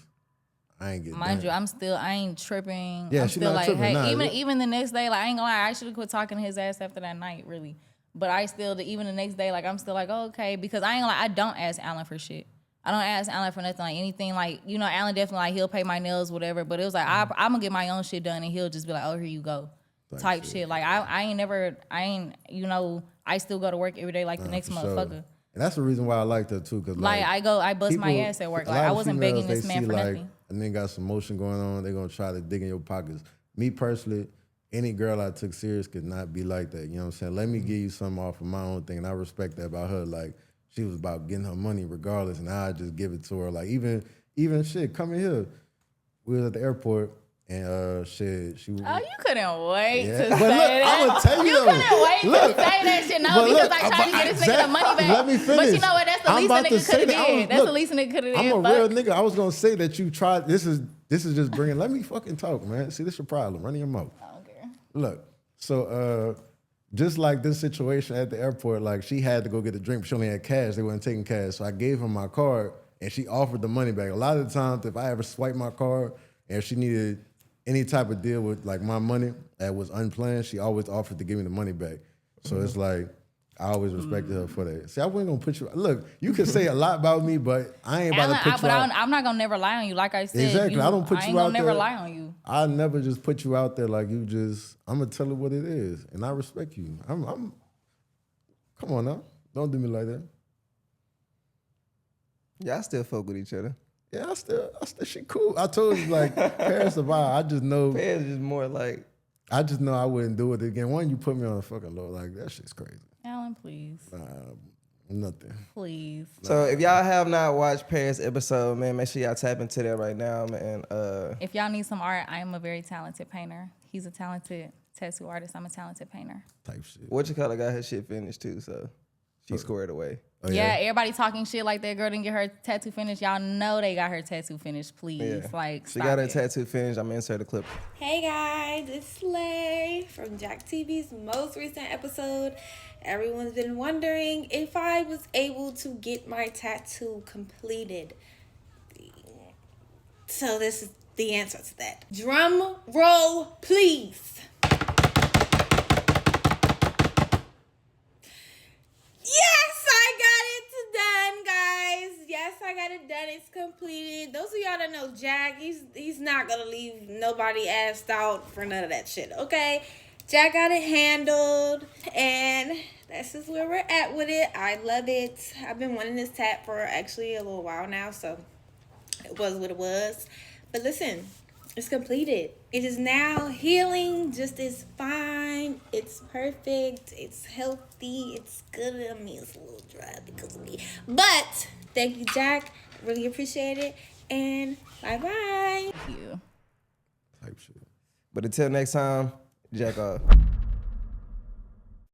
I ain't getting Mind you, I ain't tripping. Yeah, I'm she still not like, tripping. hey, Nah, even the next day, like I ain't gonna lie, I should have quit talking to his ass after that night, really. But I still, even the next day, like I'm still like, oh, okay, because I ain't gonna lie, I don't ask Alan for shit. I don't ask Alan for nothing, like anything, like, you know, Alan definitely, like, he'll pay my nails, whatever, but it was like, I'm gonna get my own shit done, and he'll just be like, oh, here you go, type shit. Like, you know, I still go to work every day like the next motherfucker. Sure. And that's the reason why I liked her too, cause like I bust my ass at work. Like I wasn't begging this man for nothing. And then got some motion going on, they're gonna try to dig in your pockets. Me personally, any girl I took serious could not be like that. You know what I'm saying? Let me give you something off of my own thing, and I respect that about her. Like she was about getting her money regardless, and I just give it to her. Like even shit, coming here, we was at the airport. And shit, she. Oh, you couldn't wait to say look, that. I'm gonna tell you. You couldn't wait to say that shit. No, because I tried to get this nigga the money back. Let me finish. But you know what? That's the least a nigga could have did. That's the least a nigga could have did. I'm a real nigga. I was gonna say that you tried. This is just bringing. Let me fucking talk, man. See, this is your problem. Running your mouth. I don't care. Look, so just like this situation at the airport, like she had to go get a drink, but she only had cash. They weren't taking cash, so I gave her my card, and she offered the money back. A lot of the times, if I ever swipe my card and she needed any type of deal with like my money that was unplanned, she always offered to give me the money back. So it's like I always respected her for that. See, I wasn't gonna put you. Look, you can say a lot about me, but I ain't about to put you out. I'm not gonna never lie on you. Like I said, Exactly. I don't put you out there. I ain't gonna never lie on you. I never just put you out there like you just. I'm gonna tell it what it is, and I respect you. I'm. Come on now, don't do me like that. Yeah, I still fuck with each other. Yeah, I still, she cool. I told you like Paris the vibe. I just know. Paris is more like. I just know I wouldn't do it again. One, you put me on a fucking low like that. Shit's crazy. Alan, please. Nothing. Please. So if y'all have not watched Paris' episode, man, make sure y'all tap into that right now, man. If y'all need some art, I am a very talented painter. He's a talented tattoo artist. I'm a talented painter. Type shit. What you call got her shit finished too, so she squared away. Oh, yeah, everybody talking shit like that girl didn't get her tattoo finished. Y'all know they got her tattoo finished, please. Yeah. Like, she got her tattoo finished. I'm gonna insert the clip. Hey guys, it's Slay from Jack TV's most recent episode. Everyone's been wondering if I was able to get my tattoo completed. So this is the answer to that. Drum roll, please. Yes, I got it done, guys. Yes, I got it done. It's completed. Those of y'all that know Jack, he's not gonna leave nobody assed out for none of that shit. Okay, Jack got it handled, and this is where we're at with it. I love it. I've been wanting this tat for actually a little while now, so it was what it was. But listen, it's completed. It is now healing just as fine. It's perfect. It's healthy. It's good. I mean, it's a little dry because of me. But thank you, Jack. Really appreciate it. And bye-bye. Thank you. Type shit. But until next time, jack off.